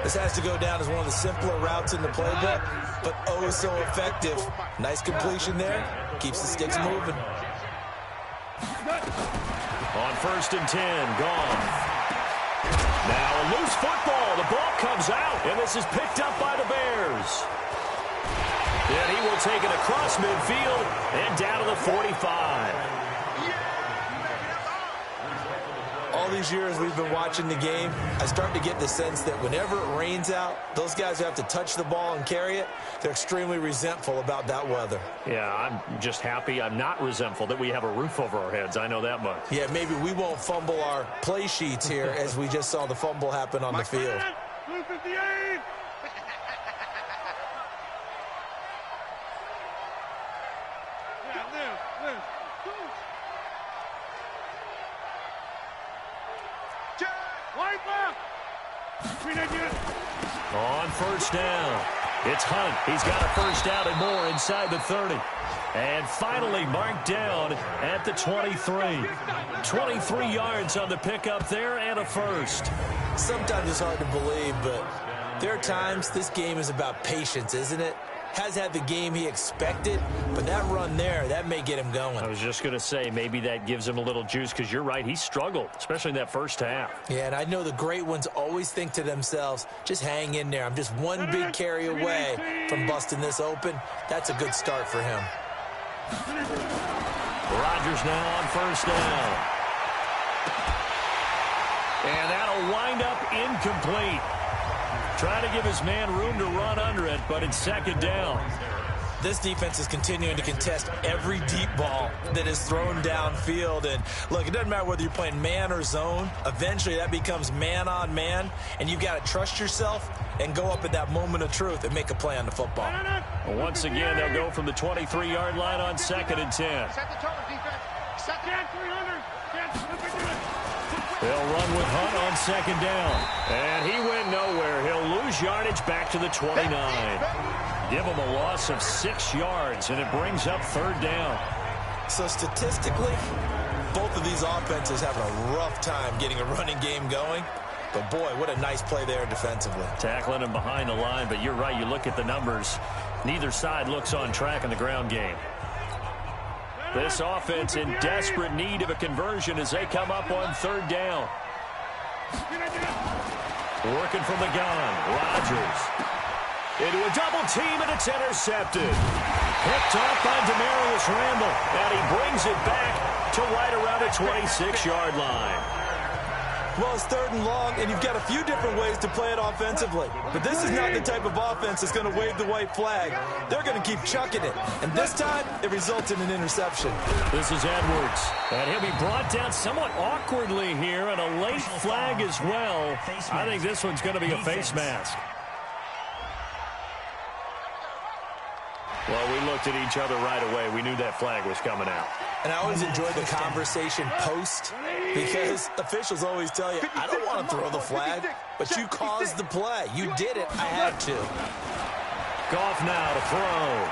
This has to go down as one of the simpler routes in the playbook, but oh so effective. Nice completion there. Keeps the sticks moving. On 1st and 10, Goff. Now a loose football. The ball comes out, and this is picked up by the Bears. And he will take it across midfield and down to the 45. All these years we've been watching the game, I start to get the sense that whenever it rains out, those guys who have to touch the ball and carry it, they're extremely resentful about that weather. Yeah, I'm just happy I'm not resentful that we have a roof over our heads. I know that much. Yeah, maybe we won't fumble our play sheets here as we just saw the fumble happen on the field. Blue 58! On 1st down, it's Hunt. He's got a first down and more inside the 30. And finally marked down at the 23. 23 yards on the pickup there and a first. Sometimes it's hard to believe, but there are times this game is about patience, isn't it? Has had the game he expected, but that run there, that may get him going. I was just going to say, maybe that gives him a little juice, because you're right, he struggled, especially in that first half. Yeah, and I know the great ones always think to themselves, just hang in there. I'm just one big carry away from busting this open. That's a good start for him. Rodgers now on 1st down. And that'll wind up incomplete. Trying to give his man room to run under it, but it's 2nd down. This defense is continuing to contest every deep ball that is thrown downfield. And look, it doesn't matter whether you're playing man or zone. Eventually that becomes man on man, and you've got to trust yourself and go up at that moment of truth and make a play on the football. Well, once again, they'll go from the 23-yard line on 2nd and 10. Set the tone, defense. Second 300. They'll run with Hunt on 2nd down. And he went nowhere. He'll lose yardage back to the 29. Give him a loss of 6 yards, and it brings up 3rd down. So statistically, both of these offenses having a rough time getting a running game going. But boy, what a nice play there defensively. Tackling him behind the line, but you're right. You look at the numbers. Neither side looks on track in the ground game. This offense in desperate need of a conversion as they come up on 3rd down. Working from the gun, Rodgers. Into a double team, and it's intercepted. Picked off by Demarius Randall, and he brings it back to right around the 26-yard line. Well, it's 3rd and long, and you've got a few different ways to play it offensively. But this is not the type of offense that's going to wave the white flag. They're going to keep chucking it. And this time, it results in an interception. This is Edwards. And he'll be brought down somewhat awkwardly here, and a late flag as well. I think this one's going to be a face mask. Well, we looked at each other right away. We knew that flag was coming out. And I always enjoy the conversation post, because officials always tell you, I don't want to throw the flag, but you caused the play. You did it. I had to. Goff now to throw.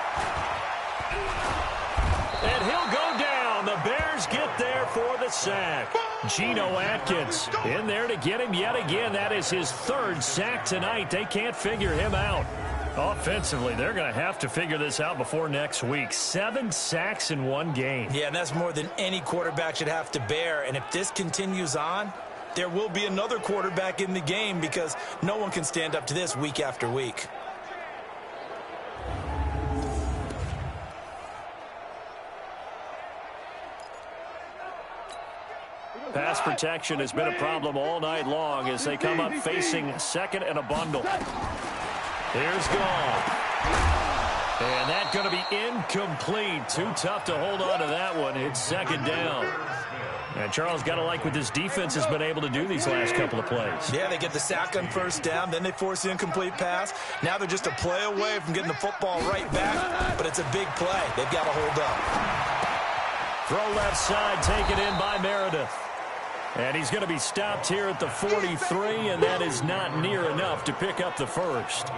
And he'll go down. The Bears get there for the sack. Geno Atkins in there to get him yet again. That is his 3rd sack tonight. They can't figure him out. Offensively, they're going to have to figure this out before next week. 7 sacks in one game. Yeah, and that's more than any quarterback should have to bear. And if this continues on, there will be another quarterback in the game, because no one can stand up to this week after week. Pass protection has been a problem all night long as they come up facing 2nd and a bundle. Here's Goff. And that's going to be incomplete. Too tough to hold on to that one. It's second down. And Charles, got to like what this defense has been able to do these last couple of plays. Yeah, they get the sack on first down, then they force the incomplete pass. Now they're just a play away from getting the football right back, but it's a big play. They've got to hold up. Throw left side, taken in by Meredith. And he's going to be stopped here at the 43, and that is not near enough to pick up the first.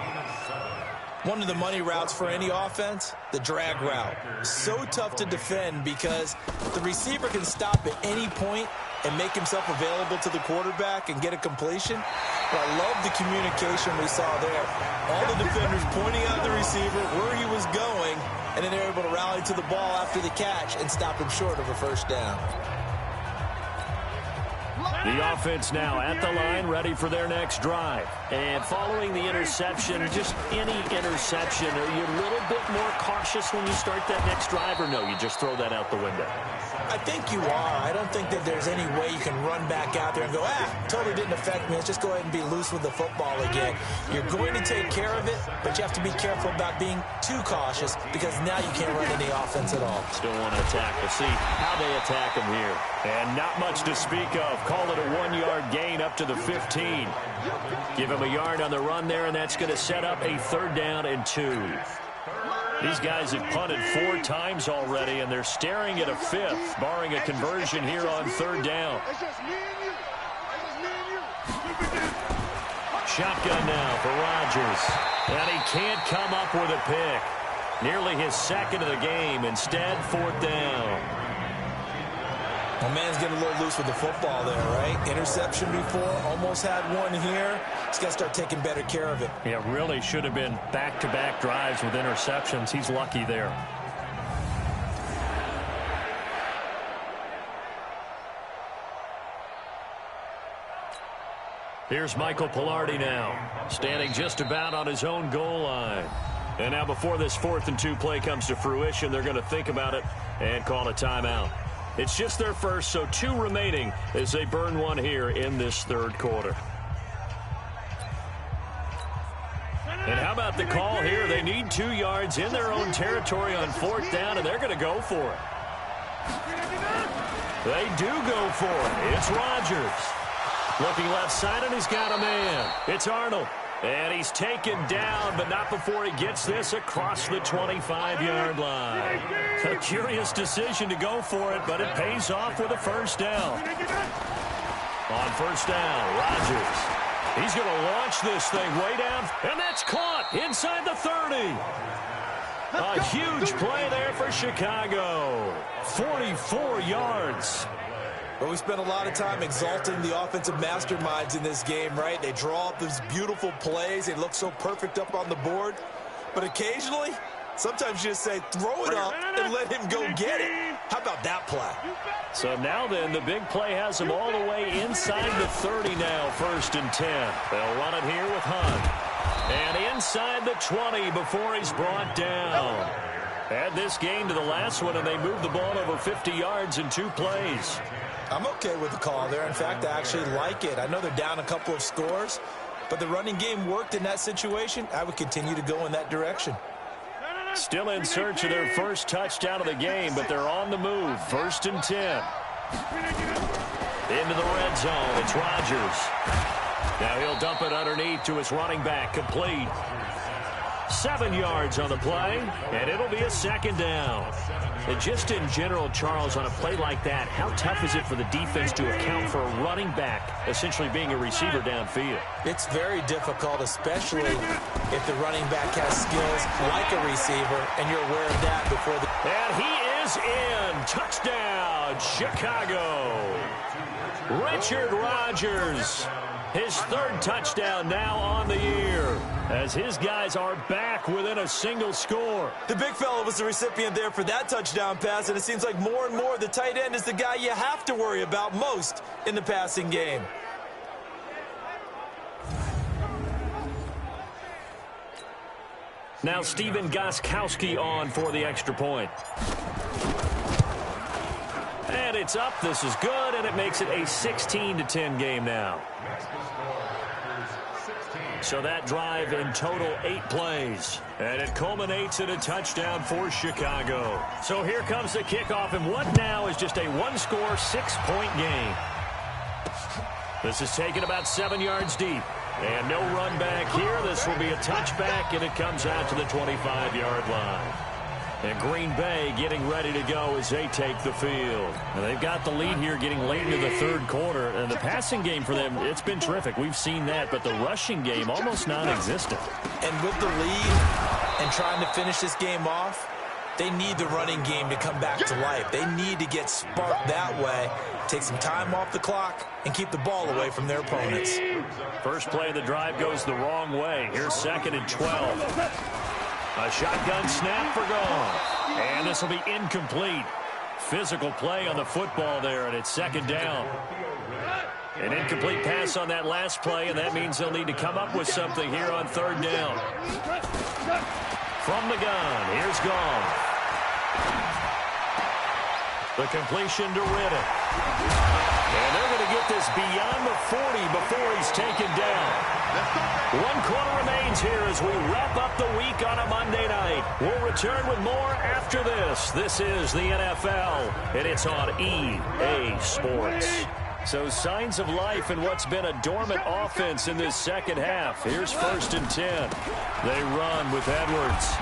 One of the money routes for any offense, the drag route. So tough to defend because the receiver can stop at any point and make himself available to the quarterback and get a completion. But I love the communication we saw there. All the defenders pointing at the receiver where he was going, and then they're able to rally to the ball after the catch and stop him short of a first down. The offense now at the line, ready for their next drive. And following the interception, just any interception, are you a little bit more cautious when you start that next drive, or no, you just throw that out the window? I think you are. I don't think that there's any way you can run back out there and go, totally didn't affect me. Let's just go ahead and be loose with the football again. You're going to take care of it, but you have to be careful about being too cautious because now you can't run any offense at all. Still want to attack. We'll see how they attack him here. And not much to speak of. Call it a 1-yard gain up to the 15. Give him a yard on the run there, and that's going to set up a 3rd down and 2. These guys have punted 4 times already, and they're staring at a 5th, barring a conversion here on 3rd down. Shotgun now for Rodgers. And he can't come up with a pick. Nearly his 2nd of the game. Instead, 4th down. My man's getting a little loose with the football there, right? Interception before, almost had one here. He's got to start taking better care of it. Yeah, really should have been back-to-back drives with interceptions. He's lucky there. Here's Michael Pilardi now, standing just about on his own goal line. And now before this 4th and 2 play comes to fruition, they're going to think about it and call a timeout. It's just their first, so 2 remaining as they burn one here in this 3rd quarter. And how about the call here? They need 2 yards in their own territory on 4th down, and they're going to go for it. They do go for it. It's Rodgers. Looking left side, and he's got a man. It's Arnold. And he's taken down, but not before he gets this across the 25-yard line. A curious decision to go for it, but it pays off with a 1st down. On 1st down, Rodgers. He's going to launch this thing way down, and that's caught inside the 30. A huge play there for Chicago. 44 yards. But we spent a lot of time exalting the offensive masterminds in this game, right? They draw up these beautiful plays. They look so perfect up on the board. But occasionally, sometimes you just say, throw it up and let him go get it. How about that play? So now then, the big play has them all the way inside the 30 now, 1st and 10. They'll run it here with Hunt. And inside the 20 before he's brought down. Add this game to the last one, and they moved the ball over 50 yards in 2 plays. I'm okay with the call there. In fact, I actually like it. I know they're down a couple of scores, but the running game worked in that situation. I would continue to go in that direction. Still in search of their first touchdown of the game, but they're on the move. 1st and 10. Into the red zone. It's Rodgers. Now he'll dump it underneath to his running back. Complete. 7 yards on the play, and it'll be a 2nd down. And just in general, Charles, on a play like that, how tough is it for the defense to account for a running back essentially being a receiver downfield? It's very difficult, especially if the running back has skills like a receiver, and you're aware of that before the... And he is in. Touchdown, Chicago. Richard Rodgers. His 3rd touchdown now on the year, as his guys are back within a single score. The big fella was the recipient there for that touchdown pass, and it seems like more and more the tight end is the guy you have to worry about most in the passing game. Now Stephen Gostkowski on for the extra point. And it's up. This is good, and it makes it a 16-10 game now. So that drive in total 8 plays. And it culminates in a touchdown for Chicago. So here comes the kickoff, and what now is just a one-score, 6-point game. This is taken about 7 yards deep. And no run back here. This will be a touchback, and it comes out to the 25-yard line. And Green Bay getting ready to go as they take the field. And they've got the lead here getting late into the third quarter. And the passing game for them, it's been terrific. We've seen that. But the rushing game, almost non-existent. And with the lead and trying to finish this game off, they need the running game to come back to life. They need to get sparked that way, take some time off the clock, and keep the ball away from their opponents. First play of the drive goes the wrong way. Here's 2nd and 12. A shotgun snap for Goff. And this will be incomplete. Physical play on the football there, and it's 2nd down. An incomplete pass on that last play, and that means they'll need to come up with something here on 3rd down. From the gun, here's Goff. The completion to Riddick. And they're going to get this beyond the 40 before he's taken down. 1 quarter remains here as we wrap up the week on a Monday night. We'll return with more after this. This is the NFL, and it's on EA Sports. So signs of life in what's been a dormant offense in this second half. Here's 1st and 10. They run with Edwards.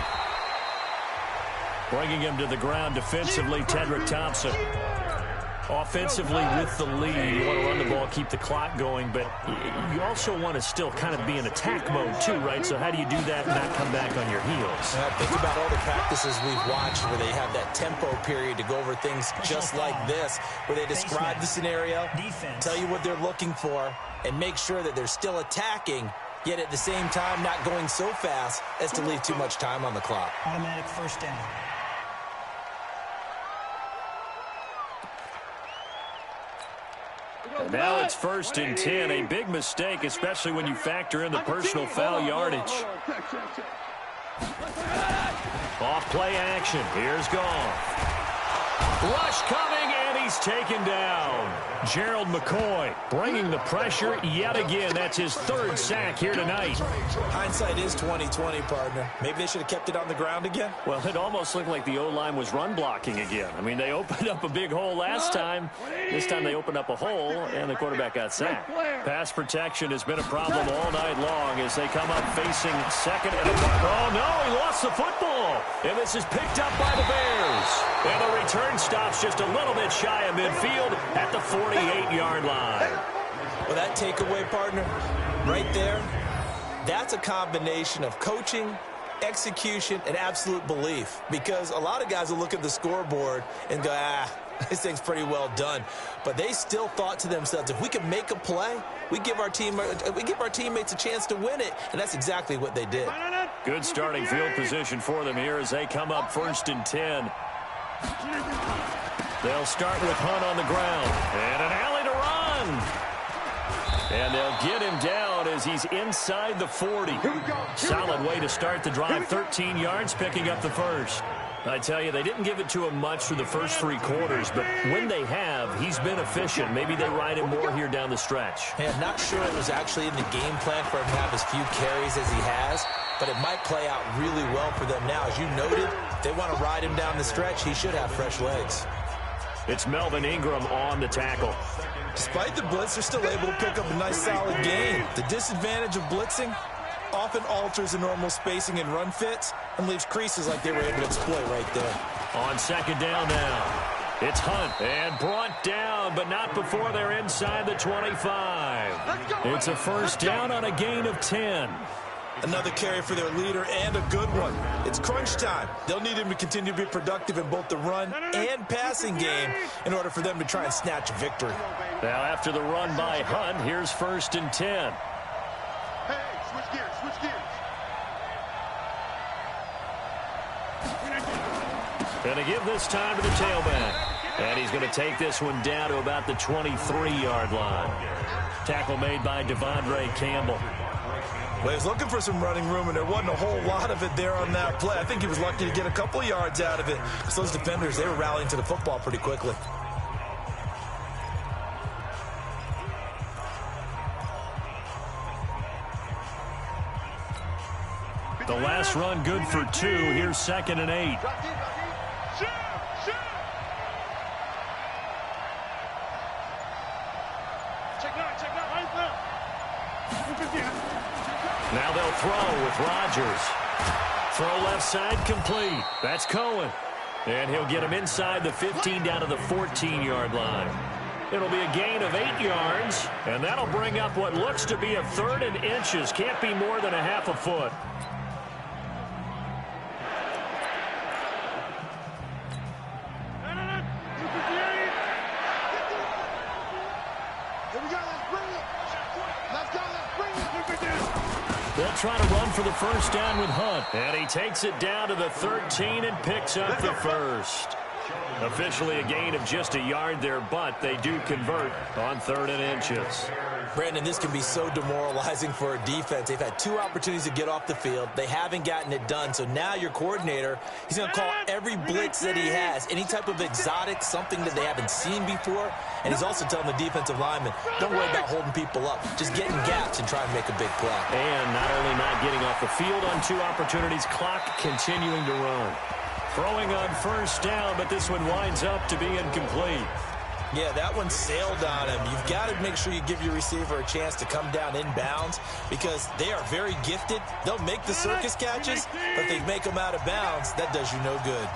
Bringing him to the ground defensively, Tedrick Thompson. Offensively with the lead, you want to run the ball, keep the clock going, but you also want to still kind of be in attack mode too, right? So how do you do that and not come back on your heels? Think about all the practices we've watched where they have that tempo period to go over things just like this, where they describe the scenario, tell you what they're looking for, and make sure that they're still attacking, yet at the same time not going so fast as to leave too much time on the clock. Automatic 1st down. And now it's 1st and 10. A big mistake, especially when you factor in the personal foul yardage. Off play action. Here's Goff. Rush coming, and he's taken down. Gerald McCoy bringing the pressure yet again. That's his 3rd sack here tonight. Hindsight is 20/20, partner. Maybe they should have kept it on the ground again. Well, it almost looked like the O-line was run blocking again. I mean, they opened up a big hole last time. This time they opened up a hole, and the quarterback got sacked. Pass protection has been a problem all night long as they come up facing 2nd and 1. Oh, no, he lost the football. And this is picked up by the Bears. And the return stops just a little bit shy of midfield at the 48-yard line. Well, that takeaway, partner, right there, that's a combination of coaching, execution, and absolute belief. Because a lot of guys will look at the scoreboard and go, this thing's pretty well done. But they still thought to themselves, if we can make a play, we give our teammates a chance to win it. And that's exactly what they did. Good starting field position for them here as they come up 1st and 10. They'll start with Hunt on the ground. And an alley to run. And they'll get him down as he's inside the 40. Solid way to start the drive. 13 yards, picking up the 1st. I tell you, they didn't give it to him much through the first 3 quarters, but when they have, he's been efficient. Maybe they ride him more here down the stretch. Hey, I'm not sure it was actually in the game plan for him to have as few carries as he has, but it might play out really well for them now. As you noted, if they want to ride him down the stretch, he should have fresh legs. It's Melvin Ingram on the tackle. Despite the blitz, they're still able to pick up a nice solid gain. The disadvantage of blitzing often alters the normal spacing and run fits and leaves creases like they were able to exploit right there. On 2nd down now. It's Hunt and brought down, but not before they're inside the 25. It's a 1st down on a gain of 10. Another carry for their leader and a good one. It's crunch time. They'll need him to continue to be productive in both the run and passing game in order for them to try and snatch a victory. Now after the run by Hunt, here's 1st and 10. Hey, switch gears, switch gears. Going to give this time to the tailback. And he's going to take this one down to about the 23-yard line. Tackle made by Devondre Campbell. Well, he was looking for some running room, and there wasn't a whole lot of it there on that play. I think he was lucky to get a couple of yards out of it because those defenders, they were rallying to the football pretty quickly. The last run good for 2. Here's 2nd and 8. Now they'll throw with Rodgers. Throw left side complete. That's Cohen. And he'll get him inside the 15 down to the 14-yard line. It'll be a gain of 8 yards, and that'll bring up what looks to be a 3rd and inches. Can't be more than a half a foot. They'll try to run for the first down with Hunt. And he takes it down to the 13 and picks up the first. Officially a gain of just a yard there, but they do convert on 3rd and inches. Brandon, this can be so demoralizing for a defense. They've had 2 opportunities to get off the field. They haven't gotten it done. So now your coordinator, he's going to call every blitz that he has, any type of exotic, something that they haven't seen before. And he's also telling the defensive lineman, don't worry about holding people up. Just get in gaps and try and make a big play. And not only not getting off the field on 2 opportunities, clock continuing to run. Throwing on first down, but this one winds up to be incomplete. Yeah, that one sailed on him. You've got to make sure you give your receiver a chance to come down inbounds because they are very gifted. They'll make the circus catches, but they make them out of bounds. That does you no good.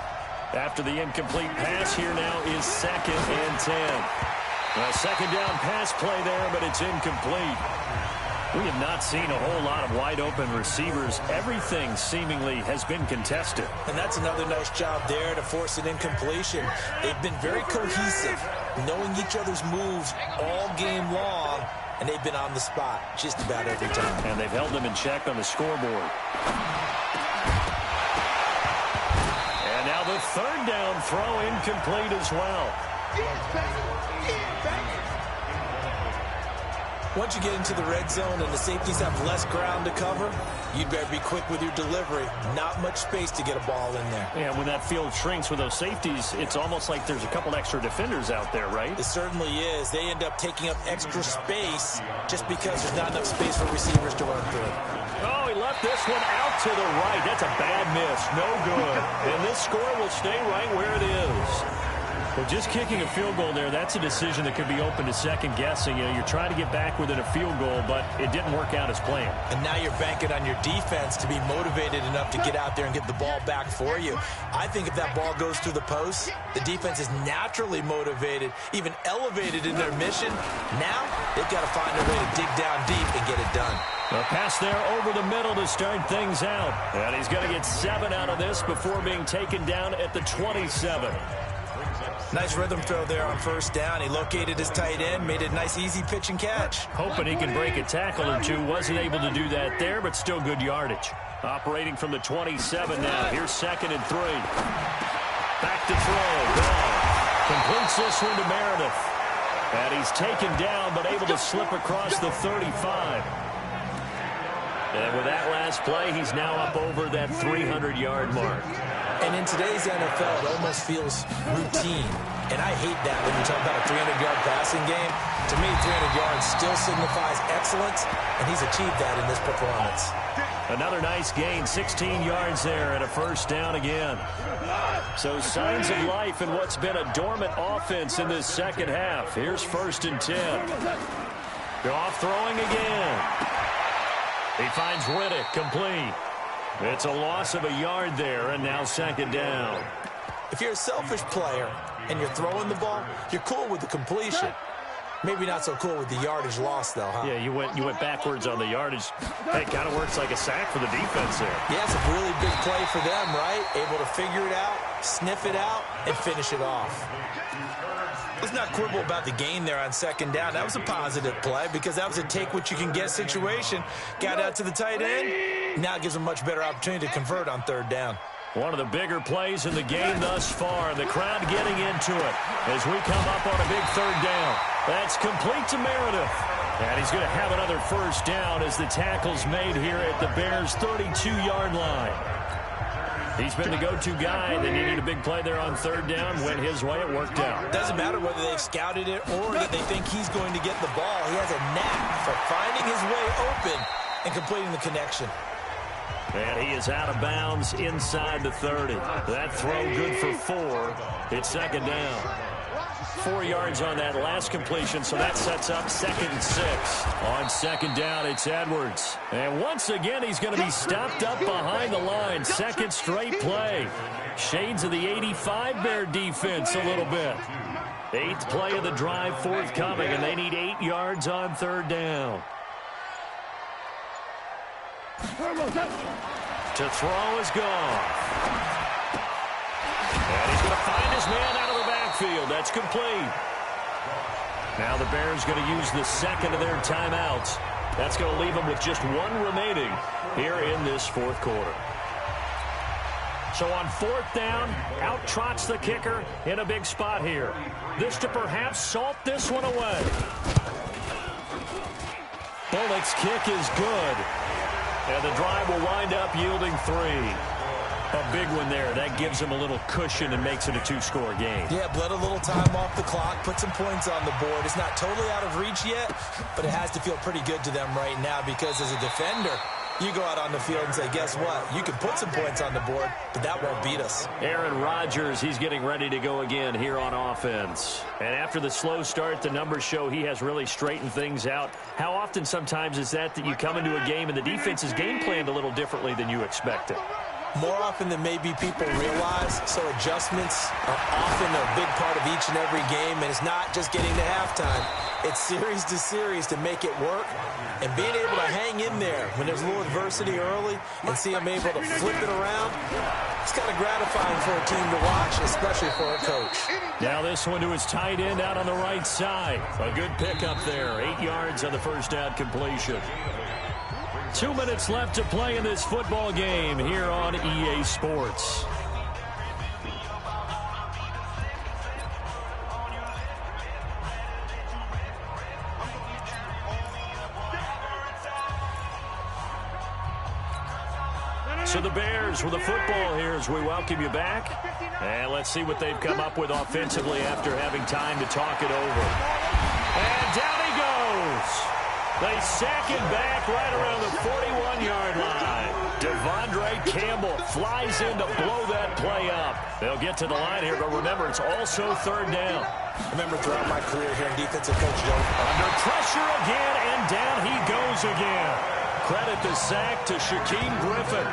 After the incomplete pass, here now is 2nd and 10. A 2nd down pass play there, but it's incomplete. We have not seen a whole lot of wide-open receivers. Everything seemingly has been contested. And that's another nice job there to force an incompletion. They've been very cohesive, knowing each other's moves all game long, and they've been on the spot just about every time. And they've held them in check on the scoreboard. And now the 3rd down throw incomplete as well. Once you get into the red zone and the safeties have less ground to cover, you'd better be quick with your delivery. Not much space to get a ball in there. Yeah, when that field shrinks with those safeties, it's almost like there's a couple extra defenders out there, right? It certainly is. They end up taking up extra space just because there's not enough space for receivers to run through. Oh, he left this one out to the right. That's a bad miss. No good. And this score will stay right where it is. Well, just kicking a field goal there, that's a decision that could be open to second guessing. You know, you're trying to get back within a field goal, but it didn't work out as planned. And now you're banking on your defense to be motivated enough to get out there and get the ball back for you. I think if that ball goes through the post, the defense is naturally motivated, even elevated in their mission. Now they've got to find a way to dig down deep and get it done. A pass there over the middle to start things out. And he's going to get 7 out of this before being taken down at the 27. Nice rhythm throw there on first down. He located his tight end, made a nice easy pitch and catch. Hoping he can break a tackle or two. Wasn't able to do that there, but still good yardage. Operating from the 27 now. Here's 2nd and 3. Back to throw. Ball. Completes this one to Meredith. And he's taken down, but able to slip across the 35. And with that last play, he's now up over that 300-yard mark. And in today's NFL, it almost feels routine. And I hate that when you talk about a 300-yard passing game. To me, 300 yards still signifies excellence, and he's achieved that in this performance. Another nice gain, 16 yards there and a first down again. So signs of life in what's been a dormant offense in this second half. Here's 1st and 10. Goff throwing again. He finds Riddick complete. It's a loss of a yard there, and now 2nd down. If you're a selfish player and you're throwing the ball, you're cool with the completion. Maybe not so cool with the yardage loss, though, huh? Yeah, you went backwards on the yardage. Hey, it kind of works like a sack for the defense there. Yeah, it's a really big play for them, right? Able to figure it out, sniff it out, and finish it off. Let's not quibble about the gain there on 2nd down. That was a positive play because that was a take-what-you-can-get situation. Got out to the tight end. Now it gives them a much better opportunity to convert on 3rd down. One of the bigger plays in the game thus far. The crowd getting into it as we come up on a big 3rd down. That's complete to Meredith. And he's going to have another first down as the tackle's made here at the Bears' 32-yard line. He's been the go-to guy. They needed a big play there on 3rd down. Went his way. It worked out. Doesn't matter whether they've scouted it or that they think he's going to get the ball. He has a knack for finding his way open and completing the connection. And he is out of bounds inside the 30. That throw good for 4. It's second down. 4 yards on that last completion, so that sets up 2nd and 6. On second down, it's Edwards. And once again, he's going to be stopped up behind the line. Second straight play. Shades of the 85 Bear defense a little bit. 8th play of the drive forthcoming, and they need 8 yards on third down. To throw is gone. And he's going to find his man out of the backfield. That's complete. Now the Bears going to use the second of their timeouts. That's going to leave them with just 1 remaining here in this fourth quarter. So on 4th down, out trots the kicker in a big spot here. This to perhaps salt this one away. Bullock's kick is good. And the drive will wind up yielding 3. A big one there. That gives them a little cushion and makes it a 2-score game. Yeah, bled a little time off the clock, put some points on the board. It's not totally out of reach yet, but it has to feel pretty good to them right now because as a defender, you go out on the field and say, guess what? You can put some points on the board, but that won't beat us. Aaron Rodgers, he's getting ready to go again here on offense. And after the slow start, the numbers show he has really straightened things out. How often sometimes is that you come into a game and the defense is game planned a little differently than you expected? More often than maybe people realize, so adjustments are often a big part of each and every game, and it's not just getting to halftime. It's series to series to make it work, and being able to hang in there when there's a little adversity early and see them able to flip it around, it's kind of gratifying for a team to watch, especially for a coach. Now this one to his tight end out on the right side. A good pickup there, 8 yards on the first down completion. 2 minutes left to play in this football game here on EA Sports. So the Bears with the football here as we welcome you back. And let's see what they've come up with offensively after having time to talk it over. And down he goes. They sack him back right around the 41-yard line. Devondre Campbell flies in to blow that play up. They'll get to the line here, but remember, it's also third down. Remember throughout my career here in defensive coach, Joe. Under pressure again, and down he goes again. Credit the sack to Shaquem Griffin.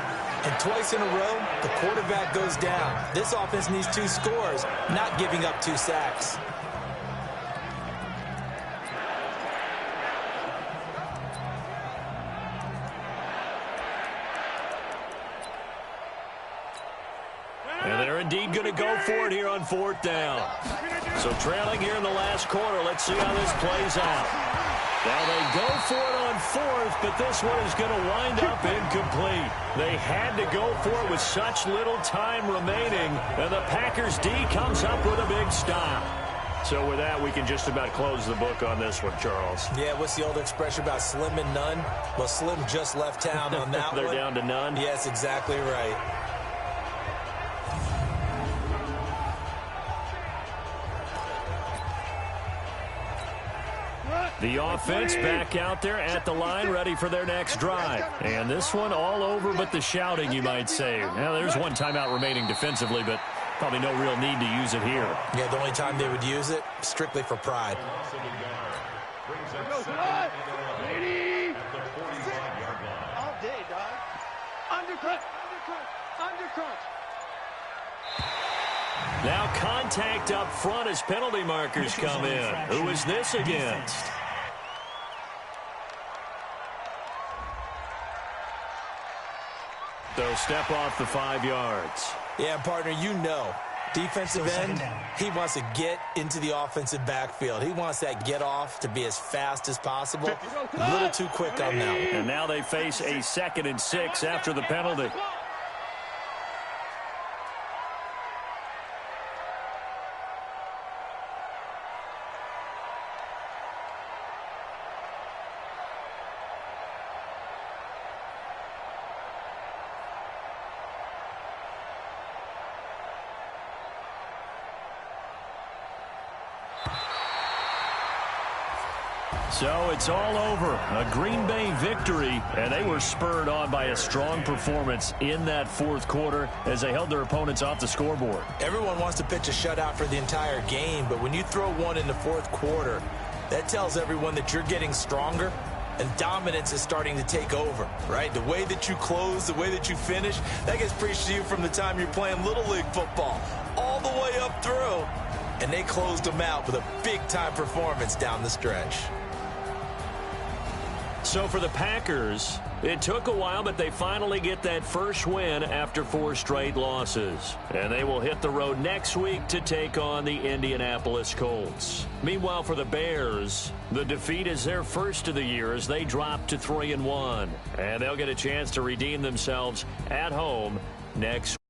And twice in a row, the quarterback goes down. This offense needs 2 scores, not giving up 2 sacks. And they're indeed going to go for it here on 4th down. So trailing here in the last quarter. Let's see how this plays out. Now they go for it on 4th, but this one is going to wind up incomplete. They had to go for it with such little time remaining, and the Packers D comes up with a big stop. So with that, we can just about close the book on this one, Charles. Yeah, what's the old expression about slim and none? Well, Slim just left town on that They're one. down to none? Yes, exactly right. The offense back out there at the line, ready for their next drive. And this one all over but the shouting, you might say. Now, there's one timeout remaining defensively, but probably no real need to use it here. Yeah, the only time they would use it, strictly for pride. All day, dog. Undercut. Now contact up front as penalty markers come in. Who is this against? They'll step off the 5 yards. Yeah, partner, you know, defensive end, he wants to get into the offensive backfield. He wants that get off to be as fast as possible. A little too quick on that one. And now they face a 2nd and 6 after the penalty. So it's all over. A Green Bay victory, and they were spurred on by a strong performance in that fourth quarter as they held their opponents off the scoreboard. Everyone wants to pitch a shutout for the entire game, but when you throw one in the fourth quarter, that tells everyone that you're getting stronger and dominance is starting to take over, right? The way that you close, the way that you finish, that gets preached to you from the time you're playing Little League football all the way up through, and they closed them out with a big-time performance down the stretch. So for the Packers, it took a while, but they finally get that first win after 4 straight losses. And they will hit the road next week to take on the Indianapolis Colts. Meanwhile, for the Bears, the defeat is their first of the year as they drop to 3-1. And they'll get a chance to redeem themselves at home next week.